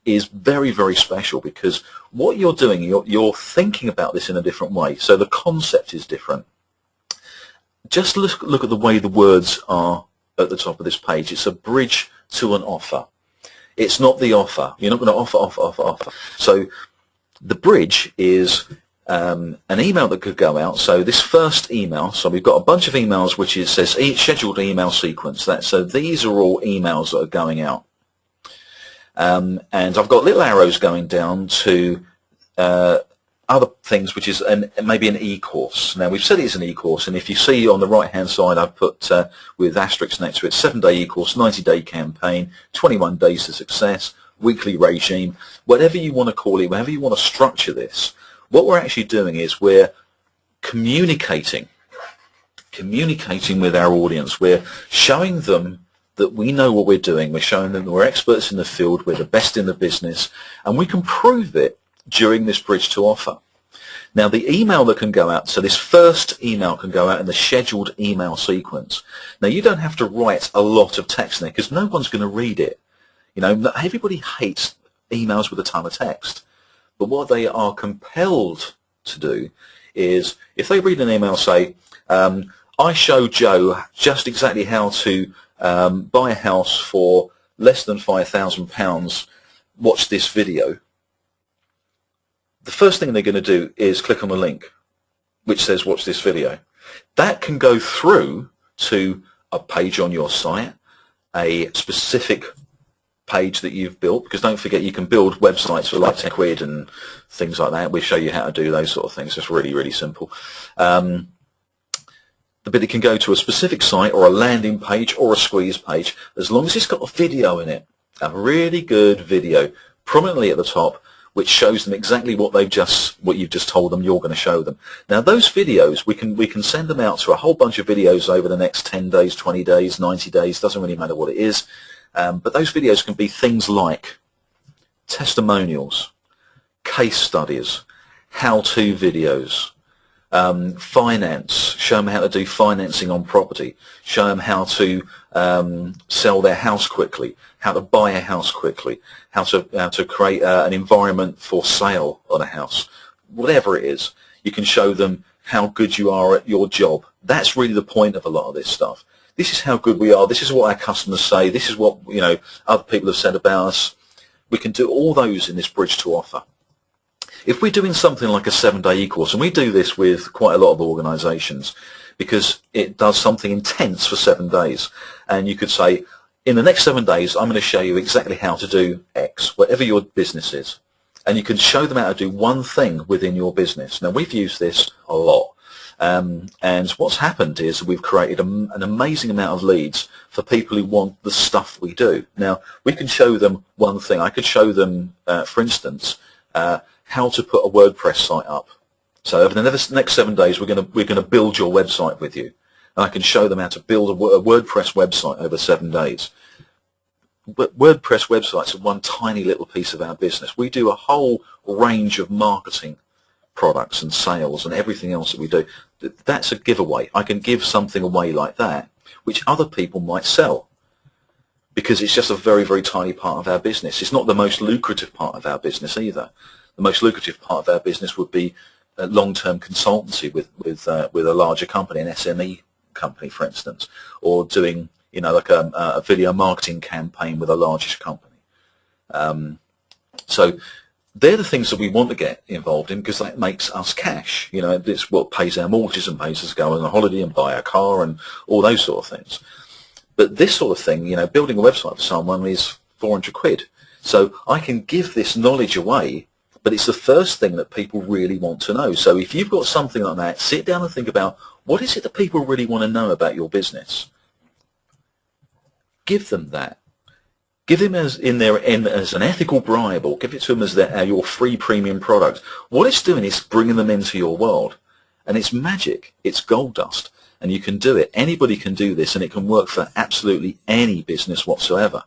is very, very special, because what you're doing, you're thinking about this in a different way. So the concept is different. Just look at the way the words are at the top of this page. It's a bridge to an offer. It's not the offer. You're not going to offer. So the bridge is an email that could go out. So this first email, so we've got a bunch of emails which says scheduled email sequence. So these are all emails that are going out. And I've got little arrows going down to other things, which is maybe an e-course. Now, we've said it's an e-course, and if you see on the right-hand side, I've put with asterisks next to it, 7-day e-course, 90-day campaign, 21 days to success, weekly regime, whatever you want to call it, whatever you want to structure this. What we're actually doing is we're communicating with our audience. We're showing them that we know what we're doing. We're showing them that we're experts in the field, we're the best in the business, and we can prove it during this bridge to offer. Now, the email that can go out, so this first email can go out in the scheduled email sequence. Now, you don't have to write a lot of text in there because no one's going to read it. You know, everybody hates emails with a ton of text. But what they are compelled to do is, if they read an email, say, I show Joe just exactly how to buy a house for less than £5,000, watch this video. The first thing they're going to do is click on the link which says watch this video. That can go through to a page on your site, a specific page that you've built, because don't forget you can build websites for like 10 quid and things like that. We'll show you how to do those sort of things. It's really, really simple. But it can go to a specific site or a landing page or a squeeze page, as long as it's got a video in it, a really good video, prominently at the top, which shows them exactly what you've just told them you're going to show them. Now those videos, we can send them out to a whole bunch of videos over the next 10 days, 20 days, 90 days, doesn't really matter what it is. But those videos can be things like testimonials, case studies, how-to videos, finance, show them how to do financing on property, show them how to sell their house quickly, how to buy a house quickly, how to create an environment for sale on a house. Whatever it is, you can show them how good you are at your job. That's really the point of a lot of this stuff. This is how good we are. This is what our customers say. This is what other people have said about us. We can do all those in this bridge to offer. If we're doing something like a 7-day e-course, and we do this with quite a lot of organisations, because it does something intense for 7 days, and you could say, in the next 7 days, I'm going to show you exactly how to do X, whatever your business is, and you can show them how to do one thing within your business. Now, we've used this a lot, and what's happened is we've created an amazing amount of leads for people who want the stuff we do. Now, we can show them one thing. I could show them, for instance, how to put a WordPress site up. So over the next 7 days, we're going to build your website with you, and I can show them how to build a WordPress website over 7 days. But WordPress websites are one tiny little piece of our business. We do a whole range of marketing products and sales and everything else that we do. That's a giveaway. I can give something away like that, which other people might sell, because it's just a very, very tiny part of our business. It's not the most lucrative part of our business either. The most lucrative part of our business would be a long-term consultancy with a larger company, an SME company, for instance, or doing like a video marketing campaign with a largish company. So they're the things that we want to get involved in, because that makes us cash. It's what pays our mortgages and pays us to go on a holiday and buy a car and all those sort of things. But this sort of thing, building a website for someone is 400 quid. So I can give this knowledge away, but it's the first thing that people really want to know. So if you've got something like that, sit down and think about, what is it that people really want to know about your business? Give them that. Give them as an ethical bribe, or give it to them as your free premium product. What it's doing is bringing them into your world. And it's magic. It's gold dust. And you can do it. Anybody can do this, and it can work for absolutely any business whatsoever.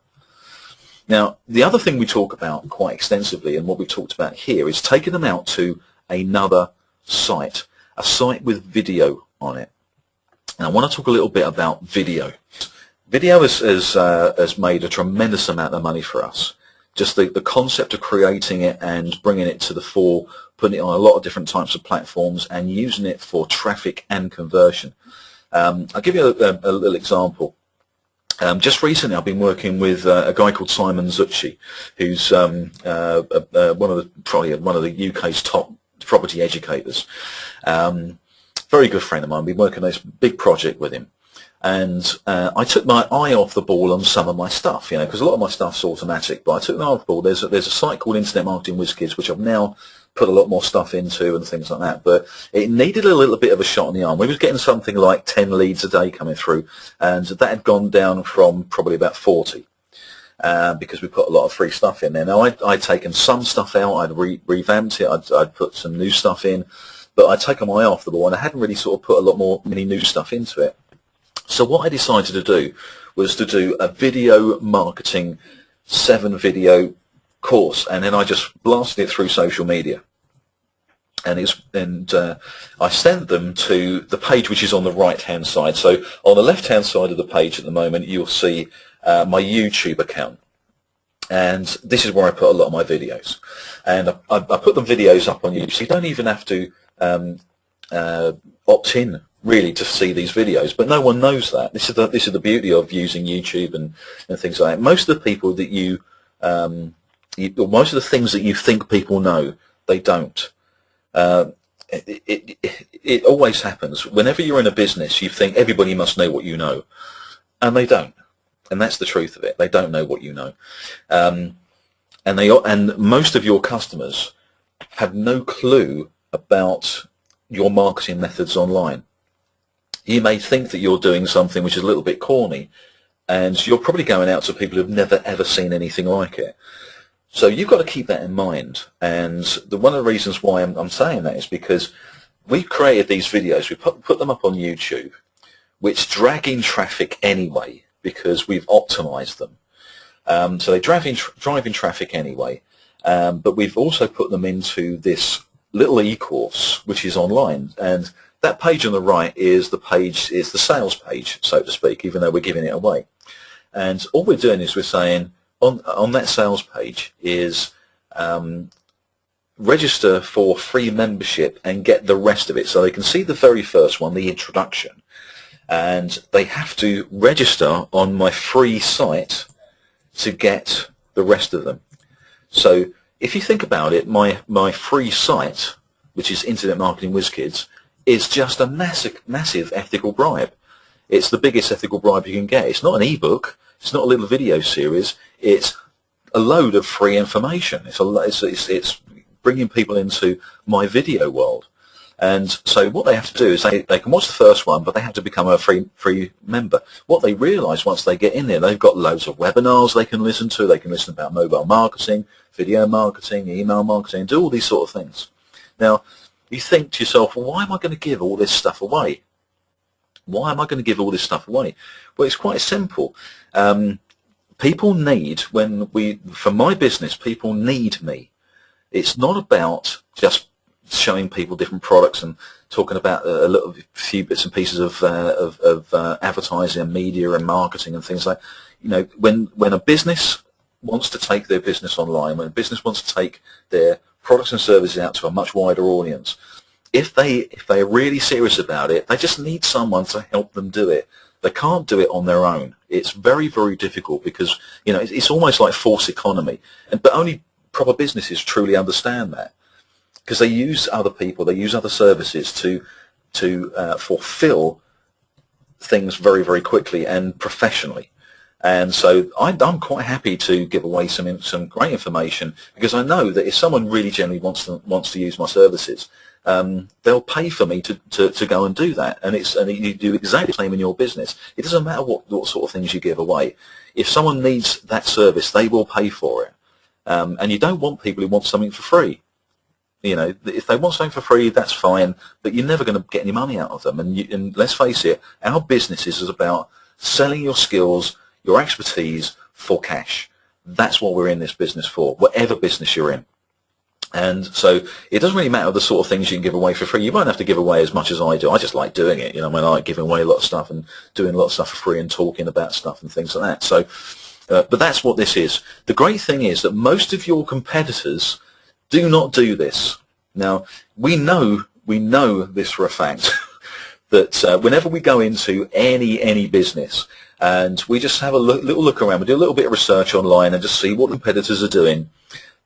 Now, the other thing we talk about quite extensively, and what we've talked about here, is taking them out to another site, a site with video on it. And I want to talk a little bit about video. Video has made a tremendous amount of money for us. Just the concept of creating it and bringing it to the fore, putting it on a lot of different types of platforms and using it for traffic and conversion. I'll give you a little example. Just recently, I've been working with a guy called Simone, who's probably one of the UK's top property educators. Very good friend of mine. I've been working on this big project with him, and I took my eye off the ball on some of my stuff, because a lot of my stuff's automatic. But I took my eye off the ball. There's a site called Internet Marketing WizKids, which I've now put a lot more stuff into and things like that, but it needed a little bit of a shot in the arm. We was getting something like 10 leads a day coming through, and that had gone down from probably about 40 because we put a lot of free stuff in there. Now, I'd taken some stuff out, I'd revamped it, I'd put some new stuff in, but I'd taken my eye off the ball, and I hadn't really sort of put many new stuff into it. So what I decided to do was to do a video marketing 7-video course, and then I just blasted it through social media. And I sent them to the page which is on the right-hand side. So on the left-hand side of the page at the moment, you'll see my YouTube account. And this is where I put a lot of my videos. And I put the videos up on YouTube, so you don't even have to opt in really to see these videos. But no one knows that. This is the beauty of using YouTube and things like that. Most of the people that most of the things that you think people know, they don't. It always happens. Whenever you're in a business, you think everybody must know what you know, and they don't. And that's the truth of it. They don't know what you know. And most of your customers have no clue about your marketing methods online. You may think that you're doing something which is a little bit corny, and you're probably going out to people who've never ever seen anything like it. So you've got to keep that in mind. And one of the reasons why I'm saying that is because we've created these videos, we put them up on YouTube, which drag in traffic anyway because we've optimized them. So they drive in traffic anyway, but we've also put them into this little e-course which is online, and that page on the right is the sales page, so to speak, even though we're giving it away. And all we're doing is we're saying on that sales page is register for free membership and get the rest of it. So they can see the very first one, the introduction, and they have to register on my free site to get the rest of them. So if you think about it, my free site, which is Internet Marketing WizKids, is just a massive ethical bribe. It's the biggest ethical bribe you can get. It's not an ebook. It's not a little video series. It's a load of free information. It's bringing people into my video world. And so what they have to do is they can watch the first one, but they have to become a free member. What they realise once they get in there, they've got loads of webinars they can listen to. They can listen about mobile marketing, video marketing, email marketing, do all these sort of things. Now, you think to yourself, well, why am I going to give all this stuff away? Why am I going to give all this stuff away? Well, it's quite simple. People need, for my business, people need me. It's not about just showing people different products and talking about a few bits and pieces of advertising and media and marketing and things like, when a business wants to take their business online, when a business wants to take their products and services out to a much wider audience, if they're really serious about it, they just need someone to help them do it. They can't do it on their own. It's very, very difficult because it's almost like false economy, but only proper businesses truly understand that, because they use other people, they use other services to fulfill things very, very quickly and professionally. And so I'm quite happy to give away some great information, because I know that if someone really genuinely wants to use my services, they'll pay for me to go and do that. And you do exactly the same in your business. It doesn't matter what sort of things you give away. If someone needs that service, they will pay for it. And you don't want people who want something for free. If they want something for free, that's fine, but you're never going to get any money out of them. And let's face it, our business is about selling your skills, your expertise for cash. That's what we're in this business for, whatever business you're in. And so it doesn't really matter the sort of things you can give away for free. You won't have to give away as much as I do. I just like doing it. I like giving away a lot of stuff and doing a lot of stuff for free and talking about stuff and things like that. So, but that's what this is. The great thing is that most of your competitors do not do this. Now, we know this for a fact, that whenever we go into any business and we just have a little look around, we do a little bit of research online and just see what competitors are doing,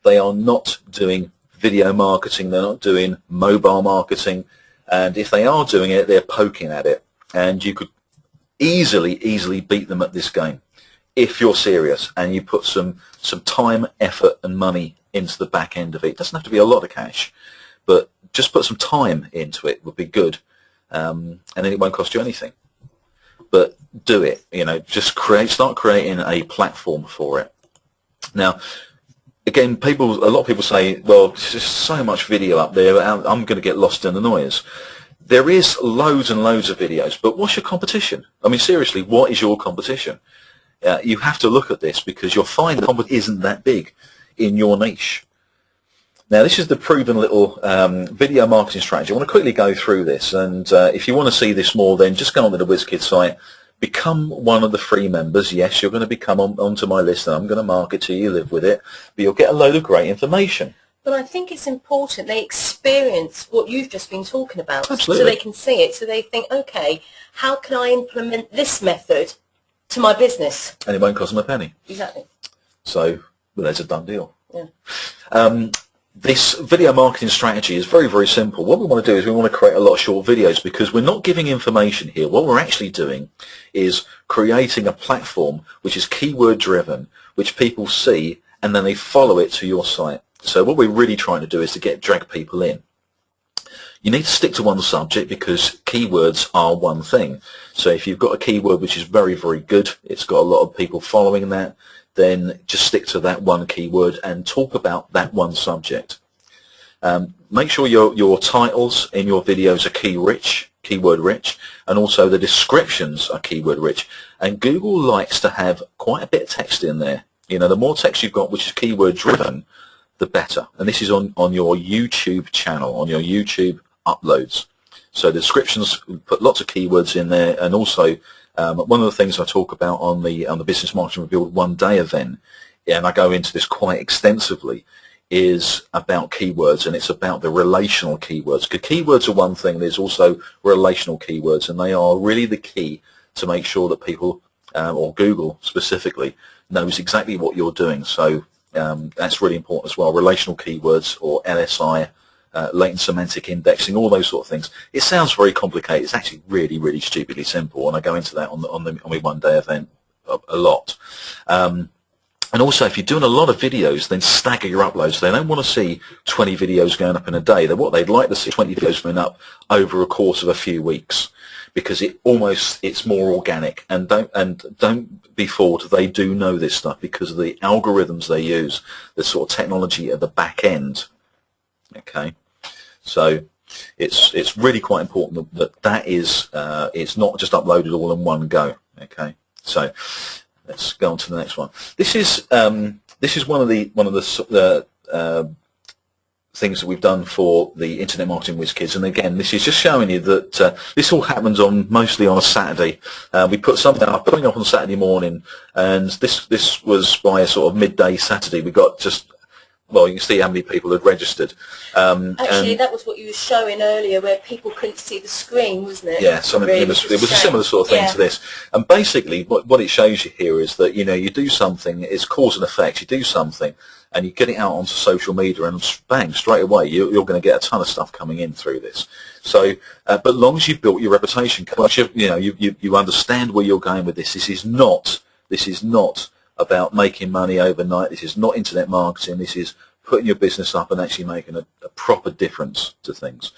they are not doing video marketing, they're not doing mobile marketing, and if they are doing it, they're poking at it. And you could easily beat them at this game if you're serious and you put some time, effort and money into the back end of it. It doesn't have to be a lot of cash, but just put some time into it would be good, and then it won't cost you anything. But do it, just start creating a platform for it. Now, again, a lot of people say, well, there's just so much video up there, I'm going to get lost in the noise. There is loads and loads of videos, but what's your competition? I mean, seriously, what is your competition? You have to look at this, because you'll find that competition isn't that big in your niche. Now, this is the proven little video marketing strategy. I want to quickly go through this, and if you want to see this more, then just go onto the WizKids site, become one of the free members. Yes, you're going to become onto my list, and I'm going to market to you, live with it, but you'll get a load of great information. But I think it's important they experience what you've just been talking about. Absolutely. So they can see it, so they think, okay, how can I implement this method to my business? And it won't cost them a penny. Exactly. So, well, there's a done deal. Yeah. this video marketing strategy is very, very simple. What we want to do is we want to create a lot of short videos because we're not giving information here. What we're actually doing is creating a platform which is keyword driven, which people see and then they follow it to your site. So what we're really trying to do is to drag people in. You need to stick to one subject because keywords are one thing. So if you've got a keyword which is very, very good, it's got a lot of people following that, then just stick to that one keyword and talk about that one subject. Make sure your titles in your videos are keyword rich, and also the descriptions are keyword rich. And Google likes to have quite a bit of text in there. You know, the more text you've got which is keyword driven, the better. And this is on your YouTube channel, on your YouTube uploads. So the descriptions, put lots of keywords in there, and also one of the things I talk about on the Business Marketing Revealed one-day event, and I go into this quite extensively, is about keywords, and it's about the relational keywords. Because keywords are one thing, there's also relational keywords, and they are really the key to make sure that people, or Google specifically, knows exactly what you're doing. So that's really important as well. Relational keywords, or LSI, latent semantic indexing, all those sort of things. It sounds very complicated. It's actually really, really stupidly simple, and I go into that on the one-day event a lot. And also, if you're doing a lot of videos, then stagger your uploads. They don't want to see 20 videos going up in a day. What they'd like to see 20 videos going up over a course of a few weeks, because it's more organic. And don't be fooled. They do know this stuff because of the algorithms they use, the sort of technology at the back end. Okay. So it's really quite important that is it's not just uploaded all in one go. Okay. So let's go on to the next one. This is one of the things that we've done for the Internet Marketing Whiz Kids, and again, this is just showing you that this all happens mostly on a Saturday. We put something up, putting up on Saturday morning, and this was by a sort of midday Saturday. We got just. Well, you can see how many people had registered. Actually, that was what you were showing earlier, where people couldn't see the screen, wasn't it? Yeah, it was a similar sort of thing to this. And basically, what it shows you here is that you do something, it's cause and effect. You do something, and you get it out onto social media, and bang, straight away, you're going to get a ton of stuff coming in through this. So, but as long as you've built your reputation, you understand where you're going with this. This is not about making money overnight. This is not internet marketing. This is putting your business up and actually making a proper difference to things.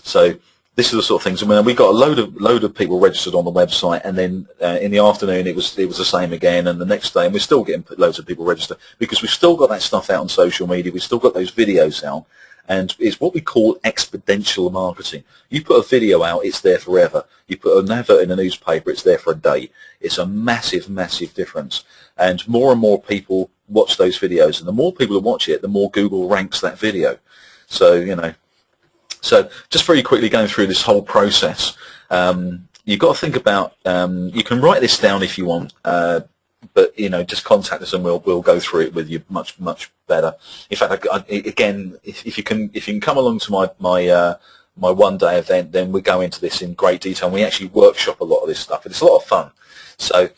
So this is the sort of things. I mean, we got a load of people registered on the website, and then in the afternoon it was the same again, and the next day, and we're still getting loads of people registered because we've still got that stuff out on social media. We've still got those videos out, and it's what we call exponential marketing. You put a video out, it's there forever. You put an advert in a newspaper, it's there for a day. It's a massive, massive difference. And more people watch those videos, and the more people who watch it, the more Google ranks that video. So, so just very quickly going through this whole process, you've got to think about, you can write this down if you want, but just contact us and we'll go through it with you much better. In fact, again, if you can come along to my one-day event, then we go into this in great detail, and we actually workshop a lot of this stuff, and it's a lot of fun. So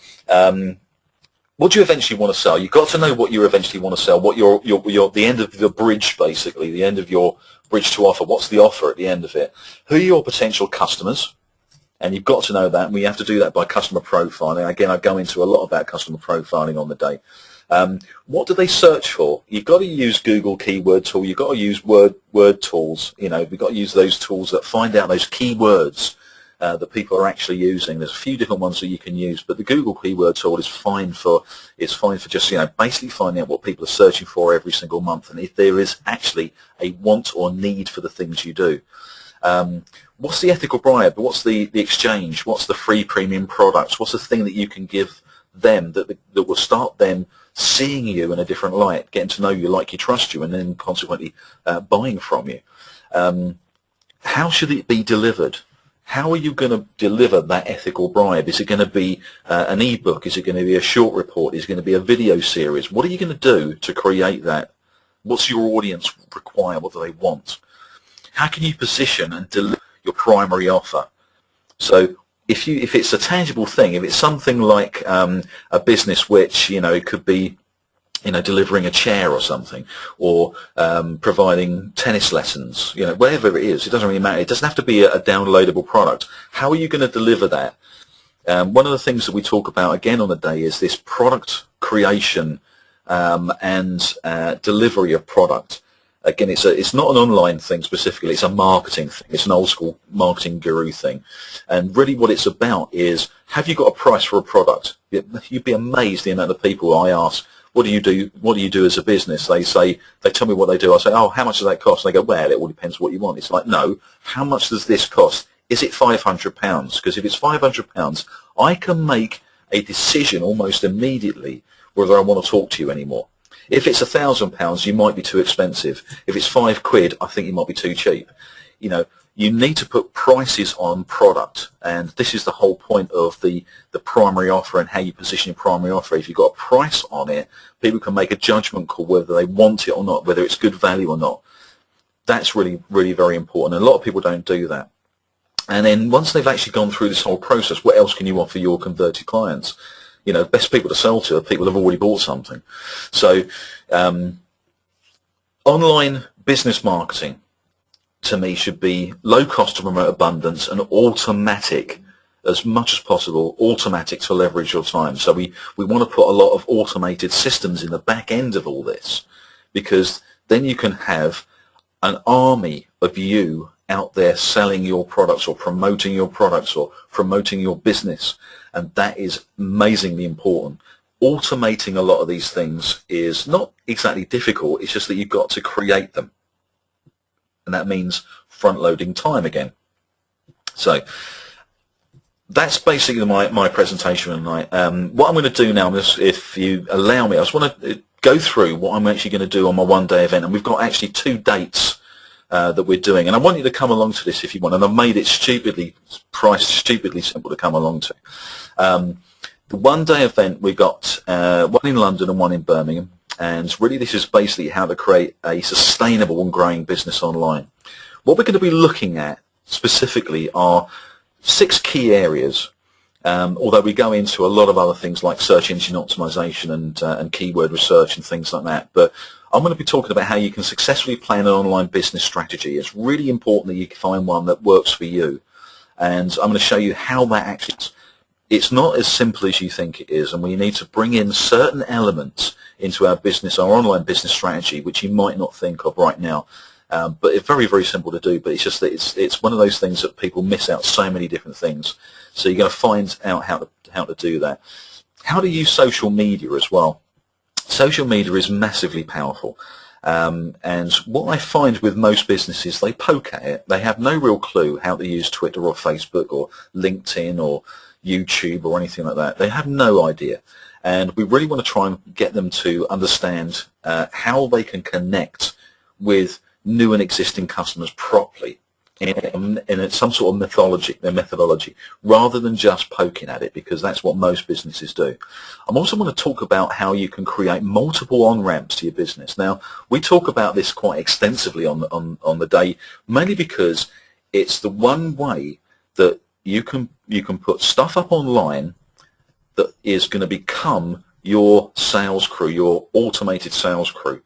what do you eventually want to sell? You've got to know what you eventually want to sell, what your the end of the bridge, basically, the end of your bridge to offer. What's the offer at the end of it? Who are your potential customers? And you've got to know that, and we have to do that by customer profiling. Again, I go into a lot about customer profiling on the day. What do they search for? You've got to use Google Keyword Tool. You've got to use word tools. We've got to use those tools that find out those keywords that people are actually using. There's a few different ones that you can use, but the Google Keyword Tool is fine for just basically finding out what people are searching for every single month, and if there is actually a want or need for the things you do. What's the ethical bribe? What's the exchange? What's the free premium products? What's the thing that you can give them that will start them seeing you in a different light, getting to know you, like you, trust you, and then consequently buying from you? How should it be delivered? How are you going to deliver that ethical bribe? Is it going to be an ebook? Is it going to be a short report? Is it going to be a video series? What are you going to do to create that? What's your audience require? What do they want? How can you position and deliver your primary offer? So if it's a tangible thing, if it's something like a business which, it could be delivering a chair or something, or providing tennis lessons, whatever it is. It doesn't really matter. It doesn't have to be a downloadable product. How are you going to deliver that? One of the things that we talk about again on the day is this product creation and delivery of product. Again, it's not an online thing specifically, it's a marketing thing. It's an old school marketing guru thing. And really what it's about is, have you got a price for a product? You'd be amazed the amount of people I ask, what do you do as a business? They tell me what they do. I say, oh, how much does that cost? And they go, well, it all depends what you want. It's like, no, how much does this cost? Is it £500? Because if it's £500, I can make a decision almost immediately whether I want to talk to you anymore. If it's £1,000, you might be too expensive. If it's £5, I think you might be too cheap. You need to put prices on product, and this is the whole point of the primary offer and how you position your primary offer. If you've got a price on it, people can make a judgment call whether they want it or not, whether it's good value or not. That's really, really very important, and a lot of people don't do that. And then once they've actually gone through this whole process, what else can you offer your converted clients? Best people to sell to are people who have already bought something. So online business marketing, to me, should be low cost to promote abundance and automatic, as much as possible, automatic to leverage your time. So we want to put a lot of automated systems in the back end of all this, because then you can have an army of you out there selling your products or promoting your products or promoting your business, and that is amazingly important. Automating a lot of these things is not exactly difficult, it's just that you've got to create them, and that means front-loading time again. So that's basically my presentation tonight. What I'm going to do now is, if you allow me, I just want to go through what I'm actually going to do on my one-day event, and we've got actually 2 dates that we're doing, and I want you to come along to this if you want, and I've made it priced stupidly simple to come along to. The one-day event, we've got one in London and one in Birmingham, and really this is basically how to create a sustainable and growing business online. What we're going to be looking at specifically are 6 key areas, although we go into a lot of other things like search engine optimization and keyword research and things like that. But I'm going to be talking about how you can successfully plan an online business strategy. It's really important that you find one that works for you. And I'm going to show you how that actually is. It's not as simple as you think it is, and we need to bring in certain elements into our business, our online business strategy, which you might not think of right now. But it's very, very simple to do, but it's just that it's one of those things that people miss out so many different things. So you're going to find out how to do that. How to use social media as well. Social media is massively powerful. And what I find with most businesses, they poke at it. They have no real clue how to use Twitter or Facebook or LinkedIn or YouTube or anything like that. They have no idea. And we really want to try and get them to understand how they can connect with new and existing customers properly in some sort of methodology, rather than just poking at it, because that's what most businesses do. I'm also going to talk about how you can create multiple on-ramps to your business. Now, we talk about this quite extensively on the day, mainly because it's the one way that you can put stuff up online that is going to become your sales crew, your automated sales crew.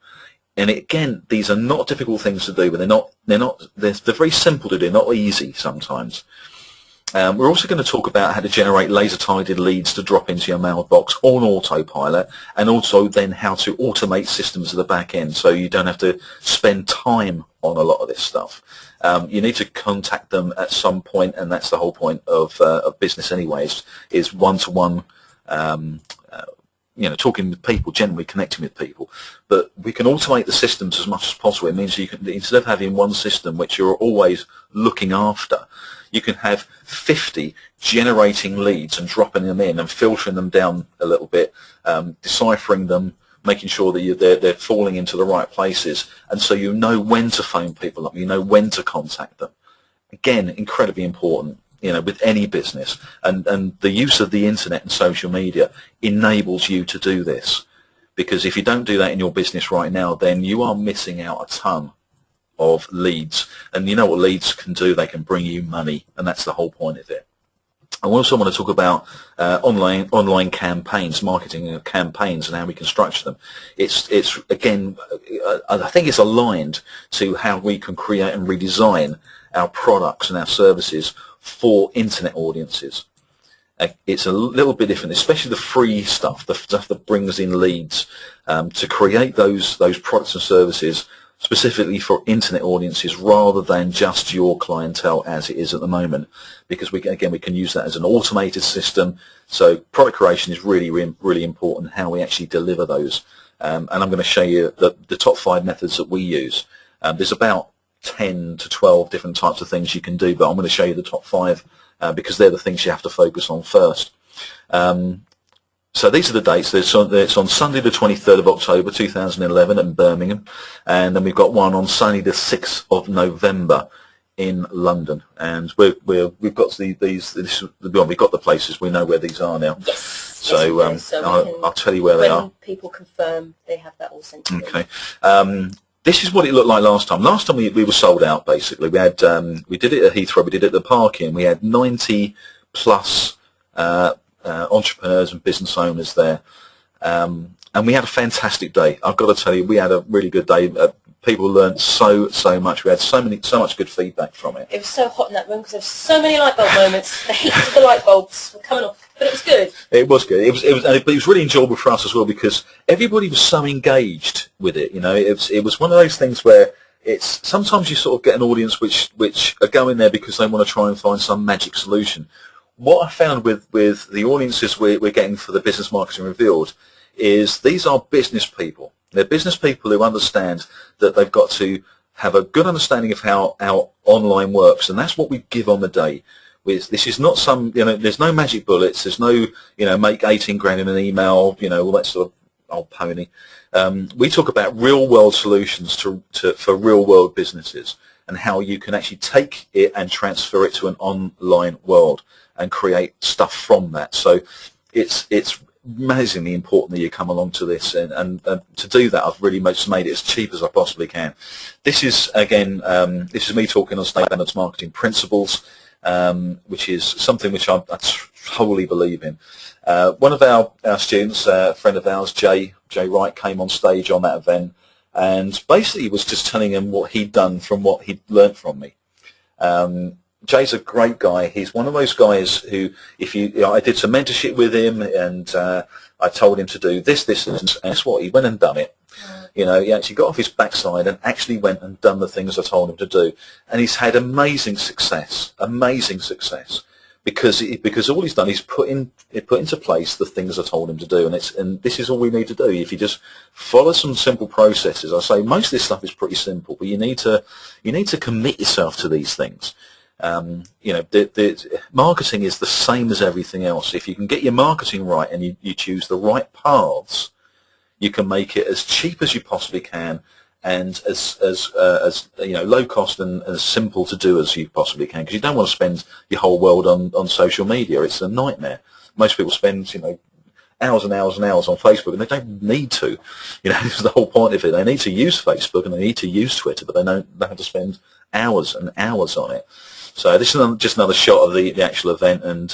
And again, these are not difficult things to do, but they're very simple to do, not easy sometimes. We're also going to talk about how to generate laser-targeted leads to drop into your mailbox on autopilot, and also then how to automate systems at the back end so you don't have to spend time on a lot of this stuff. You need to contact them at some point, and that's the whole point of business anyways, is one-to-one talking with people, generally connecting with people. But we can automate the systems as much as possible. It means you can, instead of having one system which you're always looking after, you can have 50 generating leads and dropping them in and filtering them down a little bit, deciphering them, making sure that they're falling into the right places, and so you know when to phone people up, you know when to contact them. Again, incredibly important. With any business, and the use of the internet and social media enables you to do this, because if you don't do that in your business right now, then you are missing out a ton of leads. And you know what leads can do? They can bring you money, and that's the whole point of it. I also want to talk about online campaigns, marketing campaigns, and how we can structure them. It's again, I think it's aligned to how we can create and redesign our products and our services for internet audiences. It's a little bit different, especially the free stuff, the stuff that brings in leads, to create those products and services specifically for internet audiences rather than just your clientele as it is at the moment, because we can use that as an automated system. So product creation is really important, how we actually deliver those, and I'm going to show you the top 5 methods that we use. There's about 10 to 12 different types of things you can do, but I'm going to show you the top 5 because they're the things you have to focus on first. So these are the dates. It's on Sunday the 23rd of October 2011 in Birmingham, and then we've got one on Sunday the 6th of November in London. And we've got we've got the places. We know where these are now. Yes. So, I'll tell you where they are. When people confirm, they have that all sent to them. Okay. This is what it looked like last time. Last time we were sold out, basically. We had we did it at Heathrow, we did it at the parking. We had 90 plus entrepreneurs and business owners there, and we had a fantastic day. I've got to tell you, we had a really good day. People learned so much. We had so much good feedback from it. It was so hot in that room because there were so many light bulb moments. The heat of the light bulbs were coming off, but it was good. It was good. It was really enjoyable for us as well because everybody was so engaged with it. You know, it was one of those things where it's sometimes you sort of get an audience which are going there because they want to try and find some magic solution. What I found with the audiences we're getting for the Business Marketing Revealed is these are business people. They're business people who understand that they've got to have a good understanding of how our online works, and that's what we give on the day. This is not some, there's no magic bullets. There's no, make 18 grand in an email, all that sort of old pony. We talk about real-world solutions for real-world businesses and how you can actually take it and transfer it to an online world and create stuff from that. So it's amazingly important that you come along to this, and to do that I've really made it as cheap as I possibly can. This is again this is me talking on standards marketing principles, which is something which I wholly believe in. One of our students, a friend of ours, Jay Wright, came on stage on that event and basically was just telling him what he'd done from what he'd learnt from me. Jay's a great guy. He's one of those guys who, I did some mentorship with him, and I told him to do this, and guess what? He went and done it. He actually got off his backside and actually went and done the things I told him to do, and he's had amazing success, because all he's done is put into place the things I told him to do, and this is all we need to do. If you just follow some simple processes, I say most of this stuff is pretty simple, but you need to commit yourself to these things. The marketing is the same as everything else. If you can get your marketing right and you choose the right paths, you can make it as cheap as you possibly can and as low cost and as simple to do as you possibly can, because you don't want to spend your whole world on social media. It's a nightmare. Most people spend hours and hours and hours on Facebook, and they don't need to. This is the whole point of it. They need to use Facebook and they need to use Twitter, but they don't have to spend hours and hours on it. So this is just another shot of the actual event, and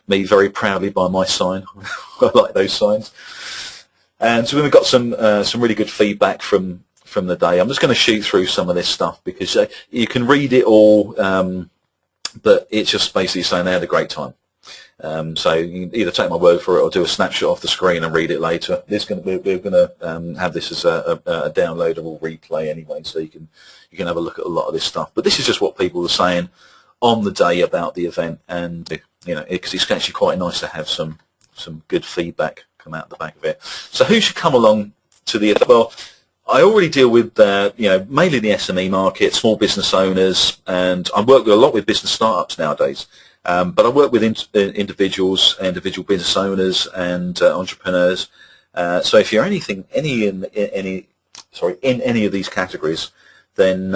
me very proudly by my sign. I like those signs. And so we've got some really good feedback from the day. I'm just going to shoot through some of this stuff because you can read it all, but it's just basically saying they had a great time. So you can either take my word for it or do a snapshot off the screen and read it later. We're going to have this as a downloadable replay anyway, so you can have a look at a lot of this stuff. But this is just what people were saying on the day about the event, and because it's actually quite nice to have some good feedback come out the back of it. So who should come along to the event? Well, I already deal with mainly the SME market, small business owners, and I work a lot with business startups nowadays. But I work with individual business owners and entrepreneurs. So if you're in any of these categories, then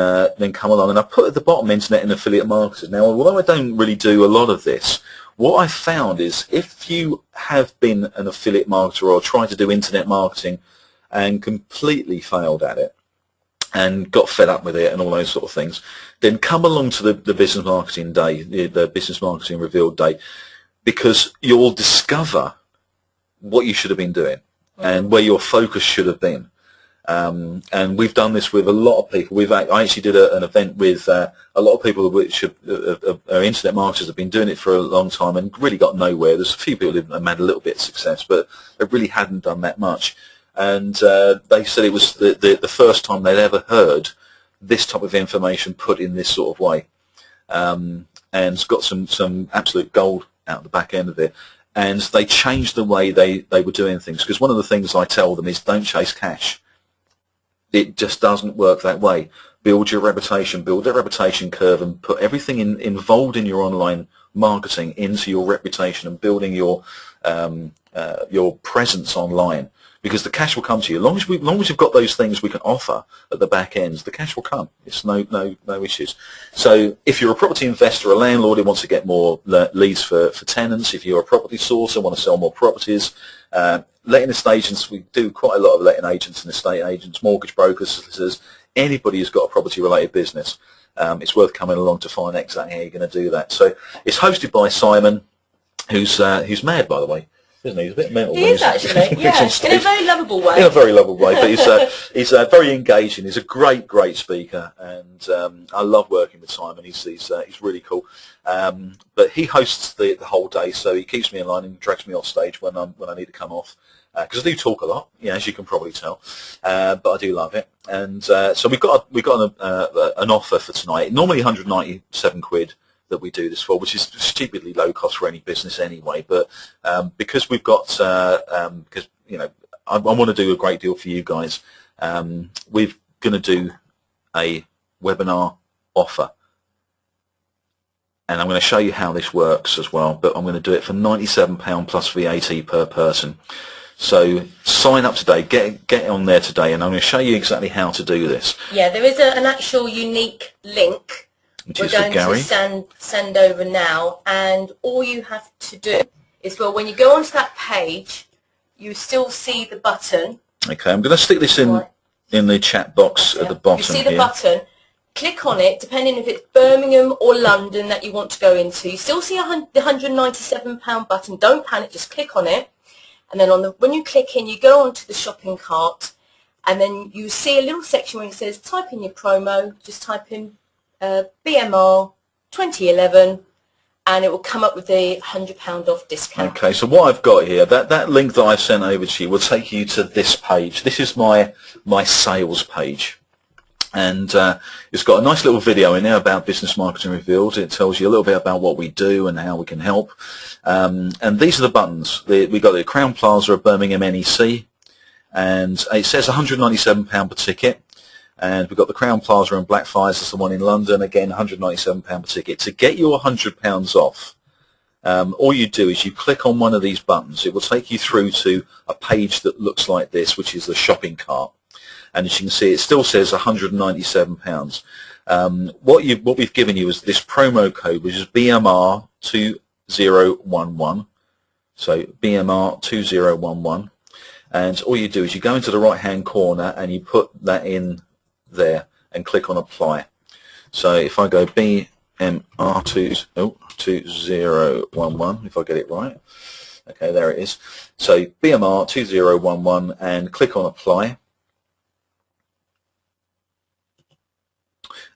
come along. And I put at the bottom internet and affiliate marketers. Now, although I don't really do a lot of this, what I found is if you have been an affiliate marketer or tried to do internet marketing and completely failed at it, and got fed up with it and all those sort of things, then come along to the business marketing day, the business marketing revealed day, because you'll discover what you should have been doing and where your focus should have been. And we've done this with a lot of people. I actually did an event with a lot of people which are internet marketers, have been doing it for a long time and really got nowhere. There's a few people who have had a little bit of success, but they really hadn't done that much. And they said it was the first time they'd ever heard this type of information put in this sort of way, and it's got some absolute gold out the back end of it. And they changed the way they were doing things, because one of the things I tell them is don't chase cash. It just doesn't work that way. Build your reputation, build a reputation curve, and put everything involved in your online marketing into your reputation and building your presence online. Because the cash will come to you. As long as you've got those things we can offer at the back ends, the cash will come. It's no issues. So if you're a property investor, a landlord who wants to get more leads for tenants, if you're a property sourcer, want to sell more properties, letting estate agents, we do quite a lot of letting agents and estate agents, mortgage brokers, solicitors, anybody who's got a property-related business. It's worth coming along to find out exactly how you're going to do that. So it's hosted by Simon, who's mad, by the way. Isn't he? He's a bit mental. He is actually, yeah, in a very lovable way. In a very lovable way, but he's very engaging. He's a great speaker, and I love working with Simon. He's really cool. But he hosts the whole day, so he keeps me in line and drags me off stage when I need to come off, because I do talk a lot, as you can probably tell. But I do love it, and so we've got an offer for tonight. Normally 197 quid. That we do this for, which is stupidly low cost for any business anyway, but because we've got because I want to do a great deal for you guys, we're going to do a webinar offer, and I'm going to show you how this works as well, but I'm going to do it for £97 plus VAT per person. So sign up today, get on there today, and I'm going to show you exactly how to do this. Yeah, there is an actual unique link we're going to send over now, and all you have to do is, well, when you go onto that page, you still see the button. Okay, I'm going to stick this in the chat box at the bottom. You see the button, click on it, depending if it's Birmingham or London that you want to go into. You still see the £197 button. Don't panic, just click on it, and then when you click in, you go onto the shopping cart, and then you see a little section where it says type in your promo. Just type in BMR 2011, and it will come up with the £100 off discount. Okay, so what I've got here, that link that I've sent over to you will take you to this page. This is my sales page, and it's got a nice little video in there about Business Marketing Revealed. It tells you a little bit about what we do and how we can help, and these are the buttons. We've got the Crown Plaza of Birmingham NEC, and it says £197 per ticket. And we've got the Crown Plaza and Blackfriars, that's the one in London, again, £197 per ticket. To get your £100 off, all you do is you click on one of these buttons. It will take you through to a page that looks like this, which is the shopping cart. And as you can see, it still says £197. What we've given you is this promo code, which is BMR 2011. So BMR 2011. And all you do is you go into the right-hand corner and you put that in there and click on apply. So if I go BMR 2011, if I get it right, okay, there it is. So BMR 2011 and click on apply,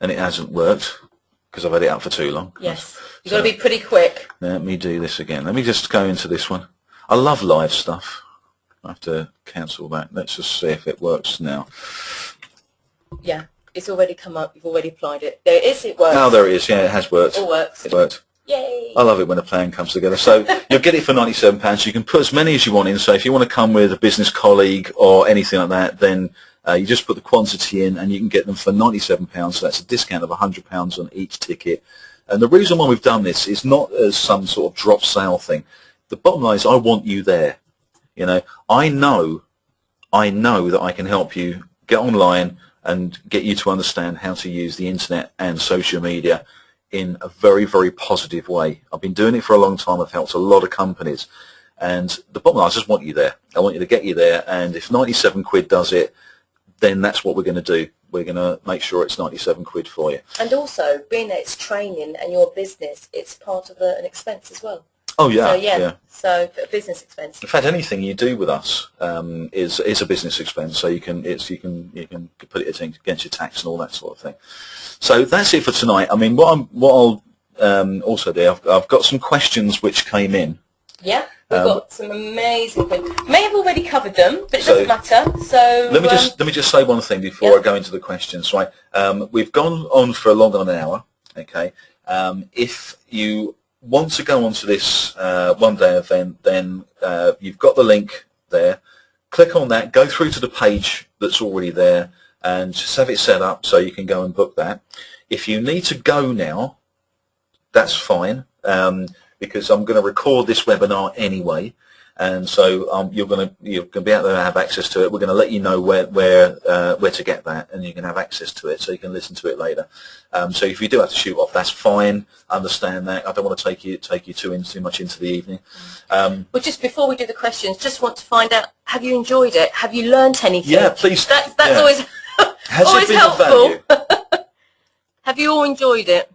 and it hasn't worked because I've had it up for too long. Yes, you've got to be pretty quick. Let me do this again. Let me just go into this one. I love live stuff. I have to cancel that. Let's just see if it works now. Yeah, it's already come up. You've already applied it. There it is. It works. Oh, there it is. Yeah, it has worked. It all works. It worked. Yay. I love it when a plan comes together. So you'll get it for £97. You can put as many as you want in. So if you want to come with a business colleague or anything like that, then you just put the quantity in and you can get them for £97. So that's a discount of £100 on each ticket. And the reason why we've done this is not as some sort of drop sale thing. The bottom line is I want you there. I know that I can help you get online and get you to understand how to use the internet and social media in a very, very positive way. I've been doing it for a long time. I've helped a lot of companies. And the bottom line, I just want you there. I want you to get you there. And if 97 quid does it, then that's what we're going to do. we're going to make sure it's 97 quid for you. And also, being that it's training and your business, it's part of an expense as well. Oh yeah, so, yeah. So a business expense. In fact, anything you do with us is a business expense, so you can put it against your tax and all that sort of thing. So that's it for tonight. I mean, what I'll also do, I've got some questions which came in. Yeah, we've got some amazing questions. May have already covered them, but it doesn't matter. So let me just say one thing before I go into the questions. Right, we've gone on for a long on an hour. Okay, if you want to go onto this one-day event, then you've got the link there. Click on that, go through to the page that's already there, and just have it set up so you can go and book that. If you need to go now, that's fine, because I'm going to record this webinar anyway, and so you're going to be able to have access to it. We're going to let you know where to get that, and you can have access to it, so you can listen to it later. So if you do have to shoot off, that's fine. Understand that. I don't want to take you too much into the evening. But just before we do the questions, just want to find out: have you enjoyed it? Have you learnt anything? Yeah, please. That's always always helpful. Have you all enjoyed it?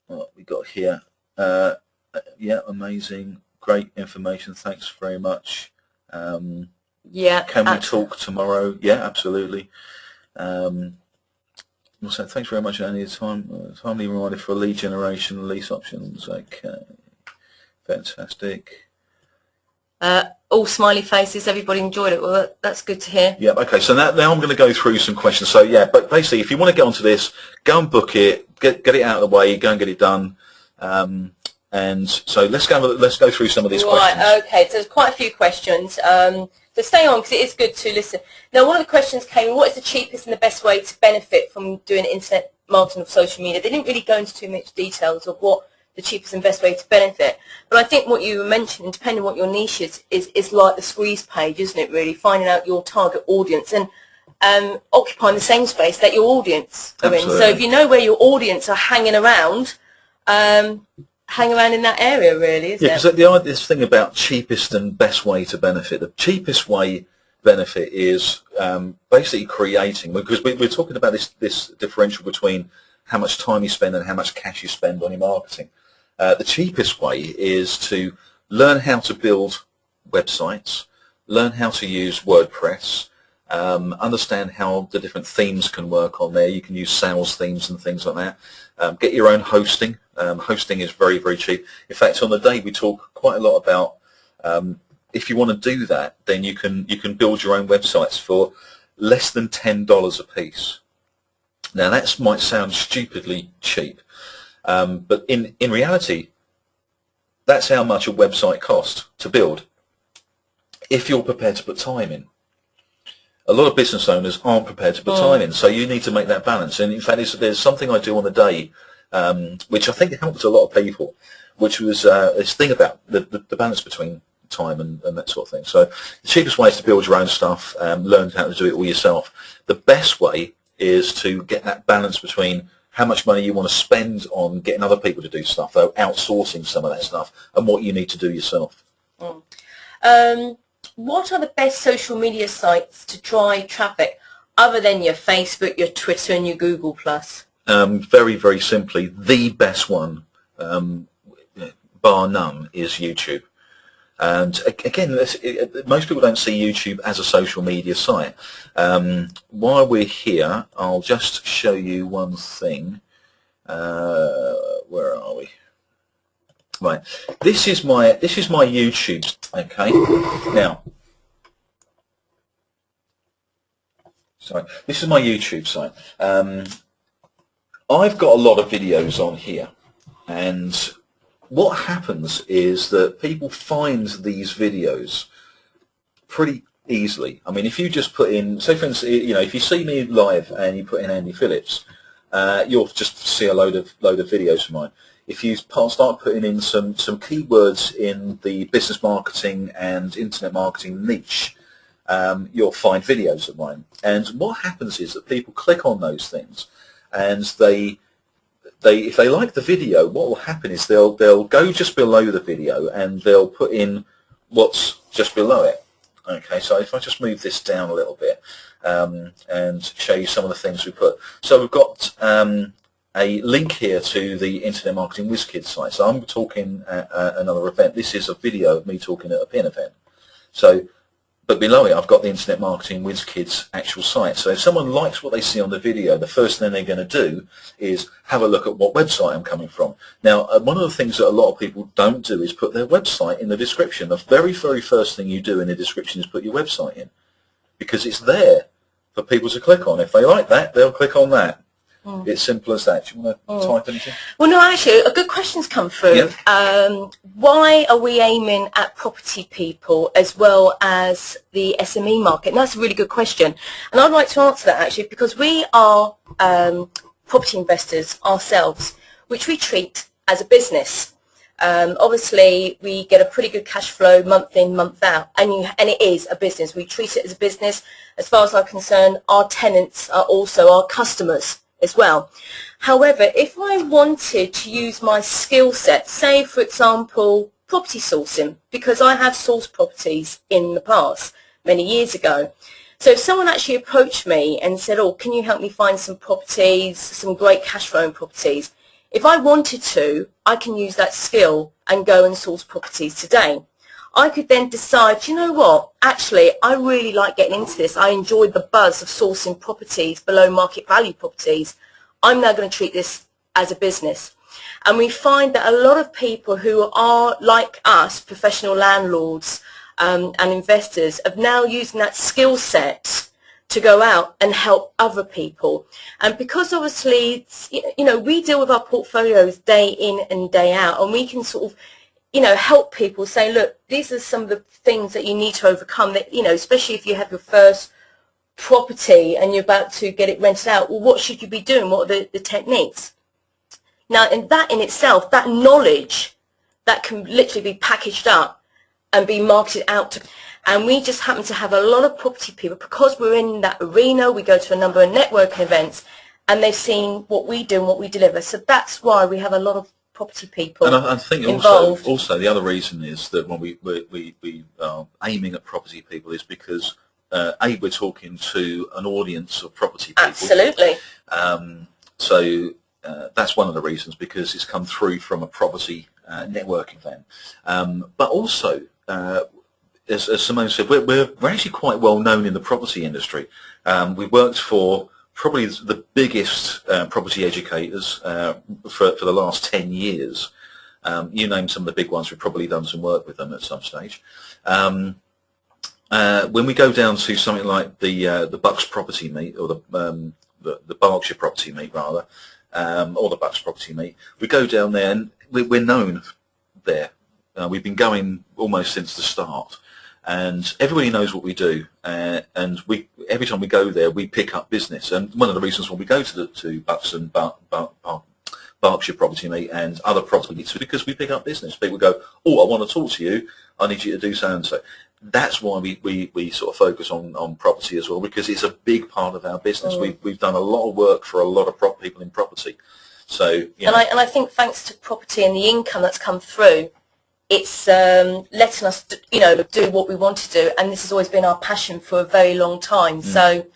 What we got here? Yeah, amazing. Great information. Thanks very much. Yeah. Can we talk tomorrow? Yeah, absolutely. Also, thanks very much, Andy. Timely reminder for lead generation, lease options. Okay, fantastic. All smiley faces. Everybody enjoyed it. Well, that's good to hear. Yeah. Okay. So now I'm going to go through some questions. So yeah, but basically, if you want to get onto this, go and book it. Get it out of the way. Go and get it done. And so let's go through some of these questions. Right, okay, so there's quite a few questions. So stay on because it is good to listen. Now, one of the questions came, what is the cheapest and the best way to benefit from doing internet marketing or social media? They didn't really go into too much details of what the cheapest and best way to benefit. But I think what you were mentioning, depending on what your niche is like the squeeze page, isn't it, really? Finding out your target audience and occupying the same space that your audience are in. So if you know where your audience are hanging around, hang around in that area, really, isn't it? Yeah, because this thing about cheapest and best way to benefit. The cheapest way benefit is basically creating, because we're talking about this differential between how much time you spend and how much cash you spend on your marketing. The cheapest way is to learn how to build websites, learn how to use WordPress, understand how the different themes can work on there. You can use sales themes and things like that. Get your own hosting. Hosting is very, very cheap. In fact, on the day we talk quite a lot about if you want to do that, then you can build your own websites for less than $10 a piece. Now that might sound stupidly cheap, but in reality, that's how much a website costs to build if you're prepared to put time in. A lot of business owners aren't prepared to put time in, so you need to make that balance. And in fact, there's something I do on the day, which I think helped a lot of people, which was this thing about the balance between time and that sort of thing. So the cheapest way is to build your own stuff, learn how to do it all yourself. The best way is to get that balance between how much money you want to spend on getting other people to do stuff, though, outsourcing some of that stuff, and what you need to do yourself. What are the best social media sites to drive traffic other than your Facebook, your Twitter and your Google+? Very, very simply, the best one, bar none, is YouTube. And again, most people don't see YouTube as a social media site. While we're here, I'll just show you one thing. Where are we? Right. This is my YouTube. Okay. Now, sorry. This is my YouTube site. I've got a lot of videos on here, and what happens is that people find these videos pretty easily. I mean, if you just put in, say for instance, if you see me live and you put in Andy Phillips, you'll just see a load of videos of mine. If you start putting in some keywords in the business marketing and internet marketing niche, you'll find videos of mine. And what happens is that people click on those things, and if they like the video, what will happen is they'll go just below the video and they'll put in what's just below it. Okay, so if I just move this down a little bit, and show you some of the things we put. So we've got a link here to the Internet Marketing WizKids site. So I'm talking at another event. This is a video of me talking at a PIN event. So, but below it, I've got the Internet Marketing WizKids actual site. So if someone likes what they see on the video, the first thing they're going to do is have a look at what website I'm coming from. Now, one of the things that a lot of people don't do is put their website in the description. The very, very first thing you do in the description is put your website in, because it's there for people to click on. If they like that, they'll click on that. It's simple as that. Do you want to type anything? Well, no, actually, a good question's come through. Yep. Why are we aiming at property people as well as the SME market? And that's a really good question. And I'd like to answer that, actually, because we are property investors ourselves, which we treat as a business. Obviously, we get a pretty good cash flow month in, month out, and it is a business. We treat it as a business. As far as I'm concerned, our tenants are also our customers as well. However, if I wanted to use my skill set, say for example property sourcing, because I have sourced properties in the past many years ago, so if someone actually approached me and said, oh, can you help me find some properties, some great cash flowing properties, if I wanted to, I can use that skill and go and source properties today. I could then decide, you know what, actually, I really like getting into this. I enjoyed the buzz of sourcing properties, below market value properties. I'm now going to treat this as a business. And we find that a lot of people who are, like us, professional landlords and investors, are now using that skill set to go out and help other people. And because obviously, you know, we deal with our portfolios day in and day out, and we can sort of, you know, help people say, look, these are some of the things that you need to overcome, that, you know, especially if you have your first property and you're about to get it rented out. Well, what should you be doing? What are the techniques? Now, and that in itself, that knowledge, that can literally be packaged up and be marketed out to, and we just happen to have a lot of property people, because we're in that arena, we go to a number of networking events, and they've seen what we do and what we deliver. So that's why we have a lot of property people and I think involved. also the other reason is that when we are aiming at property people is because we're talking to an audience of property people. Absolutely. So that's one of the reasons, because it's come through from a property networking event. But also, as Simone said, we're actually quite well known in the property industry. We worked for probably the biggest property educators for the last 10 years. You name some of the big ones, we've probably done some work with them at some stage. When we go down to something like the Bucks Property Meet, or the Berkshire Property Meet rather, or the Bucks Property Meet, we go down there and we're known there. We've been going almost since the start. And everybody knows what we do, and every time we go there, we pick up business. And one of the reasons why we go to Bucks and Berkshire Property Meet and other property meets is because we pick up business. People go, oh, I want to talk to you. I need you to do so and so. That's why we sort of focus on property as well, because it's a big part of our business. We've done a lot of work for a lot of people in property. So, you know. And I think thanks to property and the income that's come through, it's letting us, you know, do what we want to do, and this has always been our passion for a very long time. So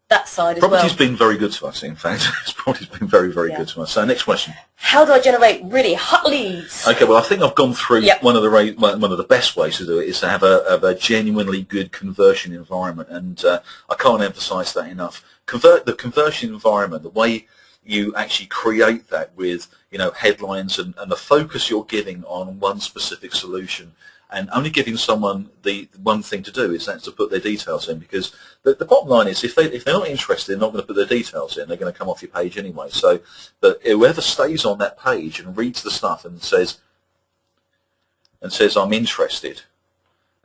that side as well. Property's been very good to us, in fact. Property's been very, very good to us. So next question. How do I generate really hot leads? Okay, well, I think I've gone through one of the best ways to do it is to have a genuinely good conversion environment, and I can't emphasise that enough. The conversion environment, the way you actually create that with, you know, headlines and the focus you're giving on one specific solution, and only giving someone the one thing to do is to put their details in, because the bottom line is if they're not interested, they're not going to put their details in, they're going to come off your page anyway. So that whoever stays on that page and reads the stuff and says I'm interested,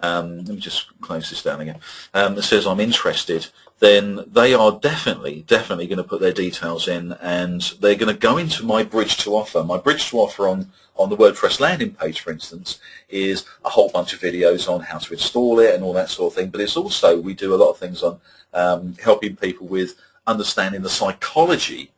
let me just close this down again, that says I'm interested, then they are definitely going to put their details in, and they're going to go into my bridge to offer. My bridge to offer on the WordPress landing page, for instance, is a whole bunch of videos on how to install it and all that sort of thing. But it's also, we do a lot of things on helping people with understanding the psychology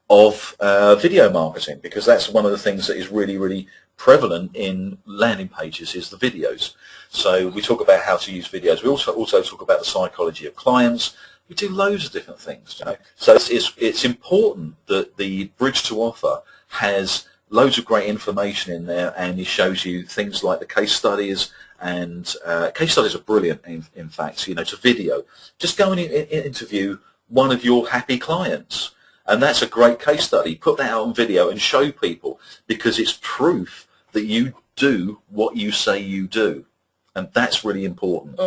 of video marketing, because that's one of the things that is really, really prevalent in landing pages is the videos. So we talk about how to use videos. We also talk about the psychology of clients, We do loads of different things, you know. So it's important that the bridge to offer has loads of great information in there, and it shows you things like the case studies, and case studies are brilliant. In fact, you know, it's a video. Just go and interview one of your happy clients, and that's a great case study. Put that out on video and show people, because it's proof that you do what you say you do, and that's really important.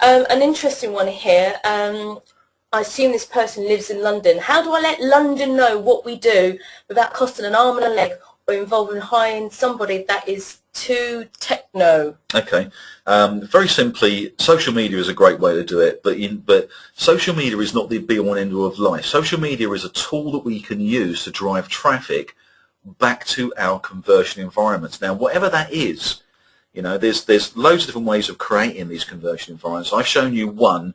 An interesting one here. I assume this person lives in London. How do I let London know what we do without costing an arm and a leg or involving hiring somebody that is too techno? Okay, very simply, social media is a great way to do it, but social media is not the be-all and end-all of life. Social media is a tool that we can use to drive traffic back to our conversion environments. Now, whatever that is, you know, there's loads of different ways of creating these conversion environments. I've shown you one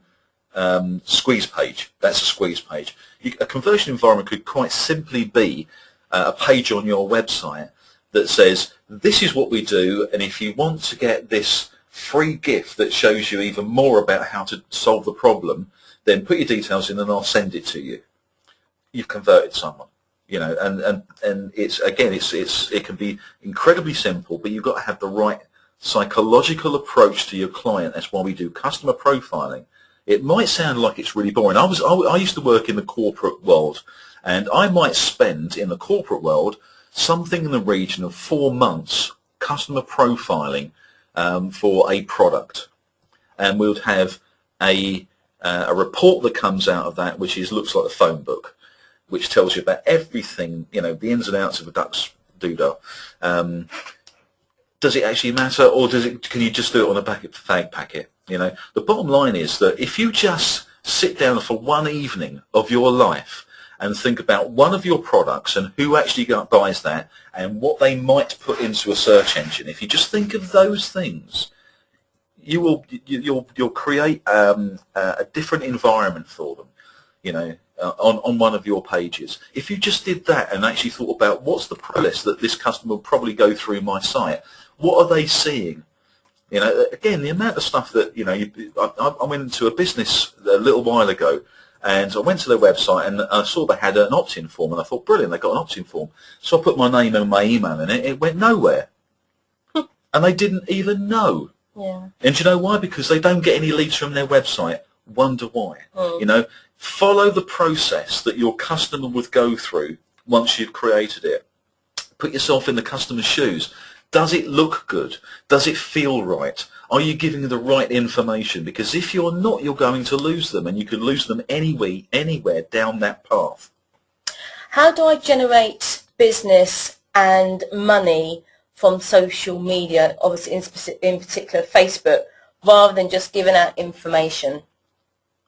squeeze page. That's a squeeze page. A conversion environment could quite simply be a page on your website that says, this is what we do, and if you want to get this free gift that shows you even more about how to solve the problem, then put your details in and I'll send it to you. You've converted someone. You know, and it's, again, it can be incredibly simple, but you've got to have the right psychological approach to your client. That's why we do customer profiling. It might sound like it's really boring. I used to work in the corporate world, and I might spend in the corporate world something in the region of 4 months customer profiling for a product, and we'll have a report that comes out of that, which looks like a phone book, which tells you about everything, you know, the ins and outs of a duck's doodah. Does it actually matter, or can you just do it on a fag packet? You know, the bottom line is that if you just sit down for one evening of your life and think about one of your products and who actually buys that and what they might put into a search engine, if you just think of those things, you'll create a different environment for them, you know, on one of your pages. If you just did that and actually thought about what's the process that this customer will probably go through my site, what are they seeing? You know, again, the amount of stuff that, you know, I went into a business a little while ago, and I went to their website and I saw they had an opt-in form, and I thought, brilliant, they got an opt-in form. So I put my name and my email in it. It went nowhere, and they didn't even know. Yeah. And do you know why? Because they don't get any leads from their website. Wonder why? You know, follow the process that your customer would go through once you've created it. Put yourself in the customer's shoes. Does it look good? Does it feel right? Are you giving them the right information? Because if you're not, you're going to lose them, and you can lose them anywhere down that path. How do I generate business and money from social media, obviously in particular Facebook, rather than just giving out information?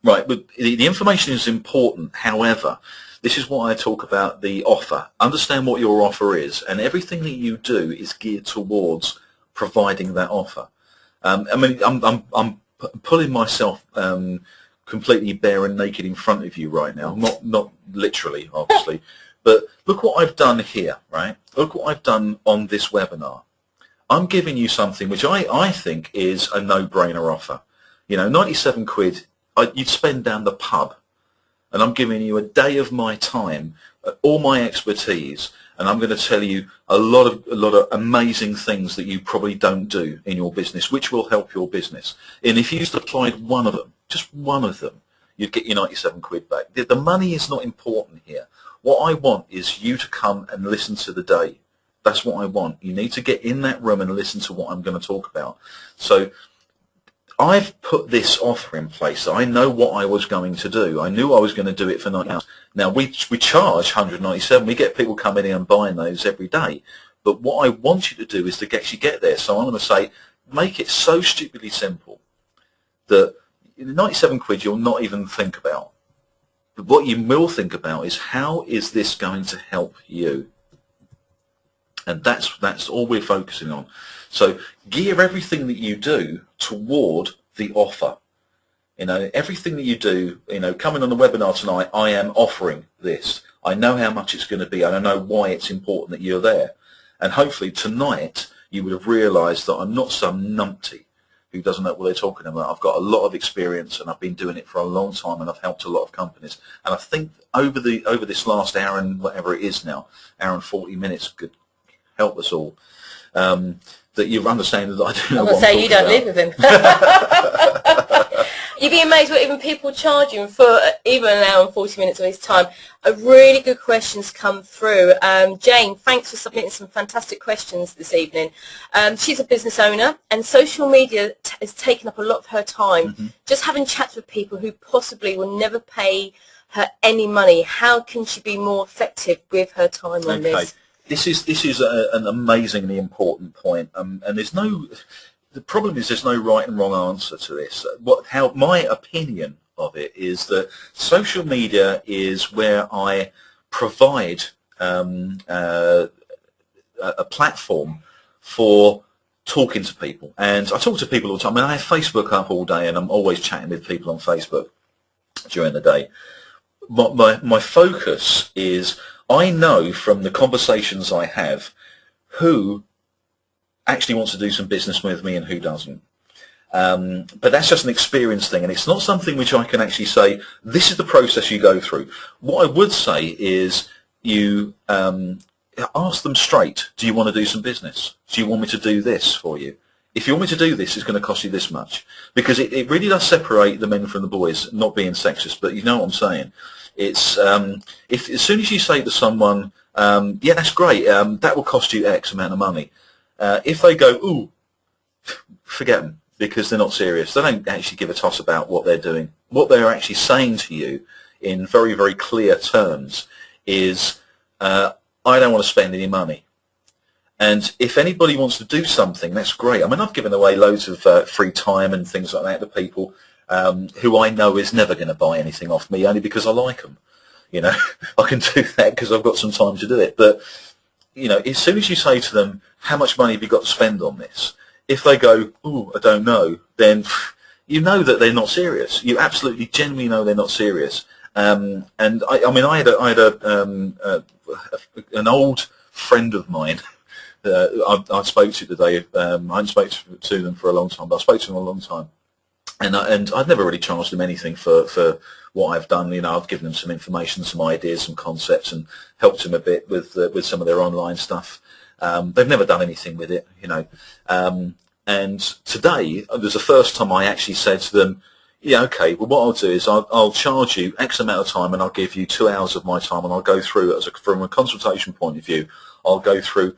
Right, but the information is important. However, this is why I talk about the offer. Understand what your offer is, and everything that you do is geared towards providing that offer. I mean, I'm pulling myself completely bare and naked in front of you right now. Not literally, obviously, but look what I've done here, right? Look what I've done on this webinar. I'm giving you something which I think is a no-brainer offer. You know, 97 quid. You'd spend down the pub, and I'm giving you a day of my time, all my expertise, and I'm going to tell you a lot of amazing things that you probably don't do in your business, which will help your business. And if you just applied one of them, just one of them, you'd get your 97 quid back. The money is not important here. What I want is you to come and listen to the day. That's what I want. You need to get in that room and listen to what I'm going to talk about. So I've put this offer in place. I know what I was going to do. I knew I was going to do it for 90 hours. Now, we charge 197. We get people coming in and buying those every day. But what I want you to do is to actually get there. So I'm going to say, make it so stupidly simple that 97 quid you'll not even think about. But what you will think about is, how is this going to help you? And that's all we're focusing on. So gear everything that you do toward the offer. You know, everything that you do, you know, coming on the webinar tonight, I am offering this. I know how much it's going to be, and I know why it's important that you're there. And hopefully tonight you would have realized that I'm not some numpty who doesn't know what they're talking about. I've got a lot of experience, and I've been doing it for a long time, and I've helped a lot of companies. And I think over this last hour and whatever it is now, hour and 40 minutes, could help us all. That you've understanding that I do know what I'm talking about. I'm going to say you don't live with him. You'd be amazed what even people charge him for even an hour and 40 minutes of his time. A really good questions come through. Jane, thanks for submitting some fantastic questions this evening. She's a business owner, and social media has taken up a lot of her time. Just having chats with people who possibly will never pay her any money. How can she be more effective with her time on this? This is an amazingly important point, and the problem is there's no right and wrong answer to this. My opinion of it is that social media is where I provide a platform for talking to people, and I talk to people all the time. I mean, I have Facebook up all day, and I'm always chatting with people on Facebook during the day. My focus is, I know from the conversations I have who actually wants to do some business with me and who doesn't. But that's just an experience thing, and it's not something which I can actually say, this is the process you go through. What I would say is you ask them straight, do you want to do some business? Do you want me to do this for you? If you want me to do this, it's going to cost you this much. Because it really does separate the men from the boys, not being sexist, but you know what I'm saying. It's if as soon as you say to someone, yeah, that's great, that will cost you X amount of money. If they go, ooh, forget them, because they're not serious. They don't actually give a toss about what they're doing. What they're actually saying to you in very, very clear terms is, I don't want to spend any money. And if anybody wants to do something, that's great. I mean, I've given away loads of free time and things like that to people who I know is never going to buy anything off me, only because I like them. You know, I can do that because I've got some time to do it. But, you know, as soon as you say to them, how much money have you got to spend on this? If they go, ooh, I don't know, then you know that they're not serious. You absolutely genuinely know they're not serious. And I mean, I had an old friend of mine I spoke to today. I hadn't spoken to them for a long time, but I spoke to them a long time. And I've never really charged them anything for what I've done. You know, I've given them some information, some ideas, some concepts, and helped them a bit with some of their online stuff. They've never done anything with it, you know. And today was the first time I actually said to them, yeah, okay, well, what I'll do is I'll charge you X amount of time, and I'll give you 2 hours of my time, and I'll go through, from a consultation point of view, I'll go through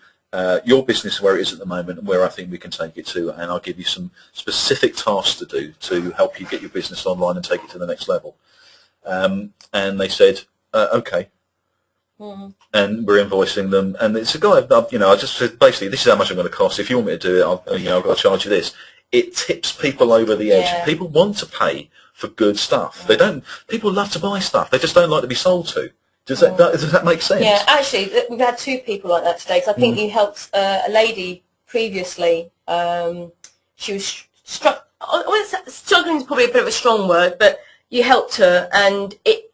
your business where it is at the moment and where I think we can take it to, and I'll give you some specific tasks to do to help you get your business online and take it to the next level. And they said, okay. And we're invoicing them, and it's a guy, you know, I just said, basically, this is how much I'm going to cost. If you want me to do it, you know, I've got to charge you this. It tips people over the edge. Yeah. People want to pay for good stuff. They don't. People love to buy stuff. They just don't like to be sold to. Does that make sense? Yeah, actually, we've had 2 people like that today. Because I think you helped a lady previously. She was struggling is probably a bit of a strong word, but you helped her, and it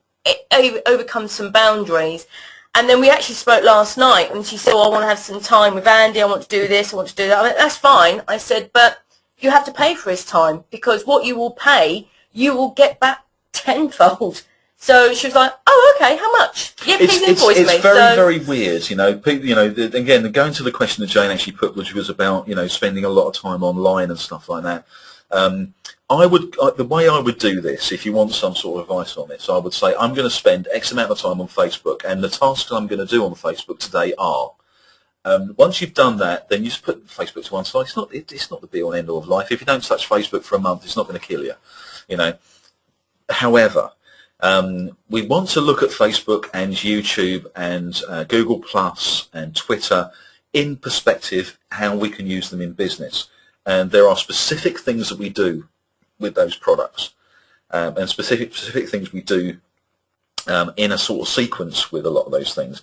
overcomes some boundaries. And then we actually spoke last night, and she said, oh, I want to have some time with Andy. I want to do this. I want to do that. I mean, that's fine. I said, but you have to pay for his time, because what you will pay, you will get back tenfold. So she was like, oh, okay, how much? Yeah, please invoice me. It's very, very weird, you know. Again, going to the question that Jane actually put, which was about, you know, spending a lot of time online and stuff like that. The way I would do this, if you want some sort of advice on this, I would say I'm going to spend X amount of time on Facebook, and the tasks I'm going to do on Facebook today are, once you've done that, then you just put Facebook to one side. It's not the be-all and end-all of life. If you don't touch Facebook for a month, it's not going to kill you, you know. However, we want to look at Facebook and YouTube and Google Plus and Twitter in perspective, how we can use them in business. And there are specific things that we do with those products, and specific things we do in a sort of sequence with a lot of those things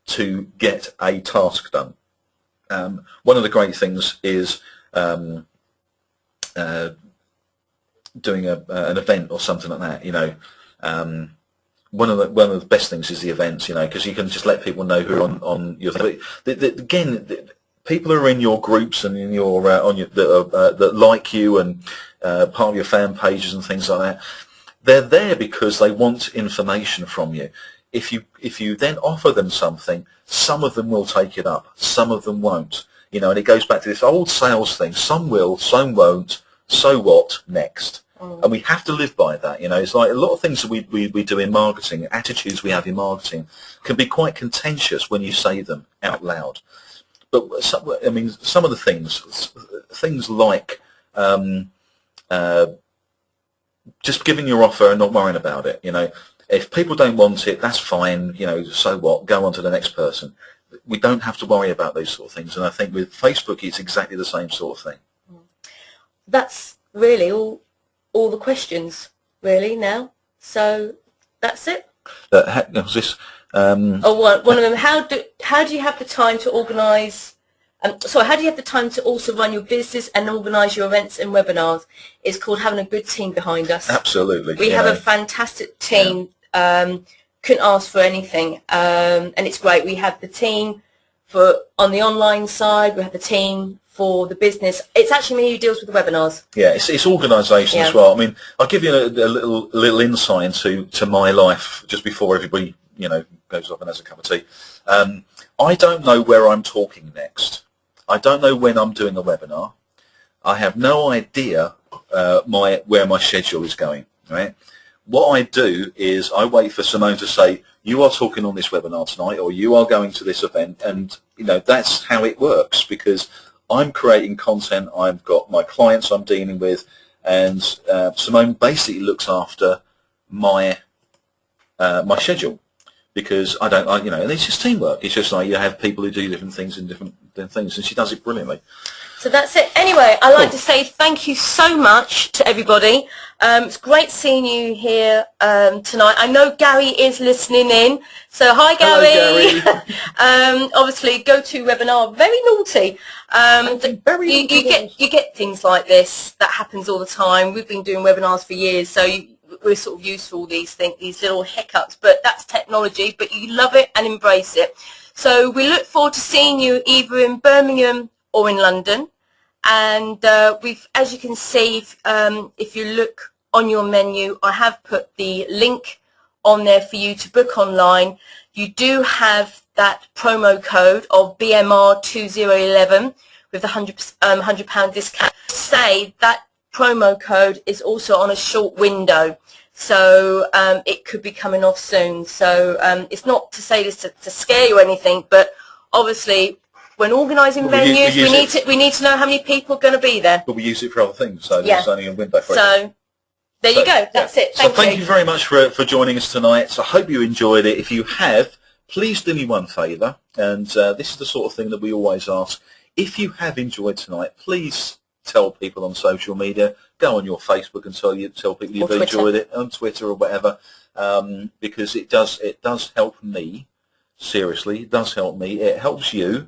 to get a task done. One of the great things is doing an event or something like that, you know. One of the best things is the events, you know, because you can just let people know who are on your thing. Again, people who are in your groups and in your that like you and part of your fan pages and things like that, they're there because they want information from you. If you then offer them something, some of them will take it up, some of them won't. You know, and it goes back to this old sales thing: some will, some won't. So what next? And we have to live by that. You know, it's like a lot of things that we do in marketing, attitudes we have in marketing, can be quite contentious when you say them out loud. But I mean, some of the things like just giving your offer and not worrying about it. You know, if people don't want it, that's fine. You know, so what? Go on to the next person. We don't have to worry about those sort of things. And I think with Facebook, it's exactly the same sort of thing. That's really all the questions really now. So that's it. Was this? One of them. How do you have the time to organise? How do you have the time to also run your business and organise your events and webinars? It's called having a good team behind us. Absolutely. We have a fantastic team. Yeah. Couldn't ask for anything, and it's great. We have the team on the online side. We have the team for the business. It's actually me who deals with the webinars. Yeah, it's organisation as well. I mean, I'll give you a little insight to my life just before everybody, you know, goes off and has a cup of tea. I don't know where I'm talking next. I don't know when I'm doing a webinar. I have no idea where my schedule is going. Right. What I do is I wait for Simone to say, you are talking on this webinar tonight, or you are going to this event, and you know that's how it works, because I'm creating content, I've got my clients I'm dealing with, and Simone basically looks after my my schedule, because you know, and it's just teamwork. It's just like you have people who do different things in different things, and she does it brilliantly. So that's it. Anyway, I'd like to say thank you so much to everybody. It's great seeing you here tonight. I know Gary is listening in. So hi, Gary. Hello, Gary. Obviously, GoToWebinar, very naughty. You get things like this that happens all the time. We've been doing webinars for years, so we're sort of used to all these things, these little hiccups. But that's technology. But you love it and embrace it. So we look forward to seeing you either in Birmingham or in London. And as you can see, if you look on your menu, I have put the link on there for you to book online. You do have that promo code of BMR2011 with the £100 discount. Say that promo code is also on a short window, so it could be coming off soon. So it's not to say this to scare you or anything, but obviously, when organising venues, we need to know how many people are going to be there. But we use it for other things, so there's only a window for it. So there you go. That's it. Thank you very much for joining us tonight. So I hope you enjoyed it. If you have, please do me one favour, and this is the sort of thing that we always ask. If you have enjoyed tonight, please tell people on social media. Go on your Facebook and tell people you've enjoyed it, on Twitter or whatever, because it does help me. Seriously, it does help me. It helps you.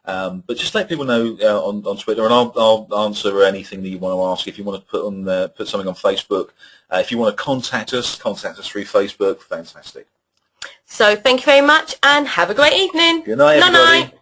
But just let people know on Twitter, and I'll answer anything that you want to ask. If you want to put something on Facebook, if you want to contact us through Facebook. Fantastic. So thank you very much, and have a great evening. Good night, everybody. Night.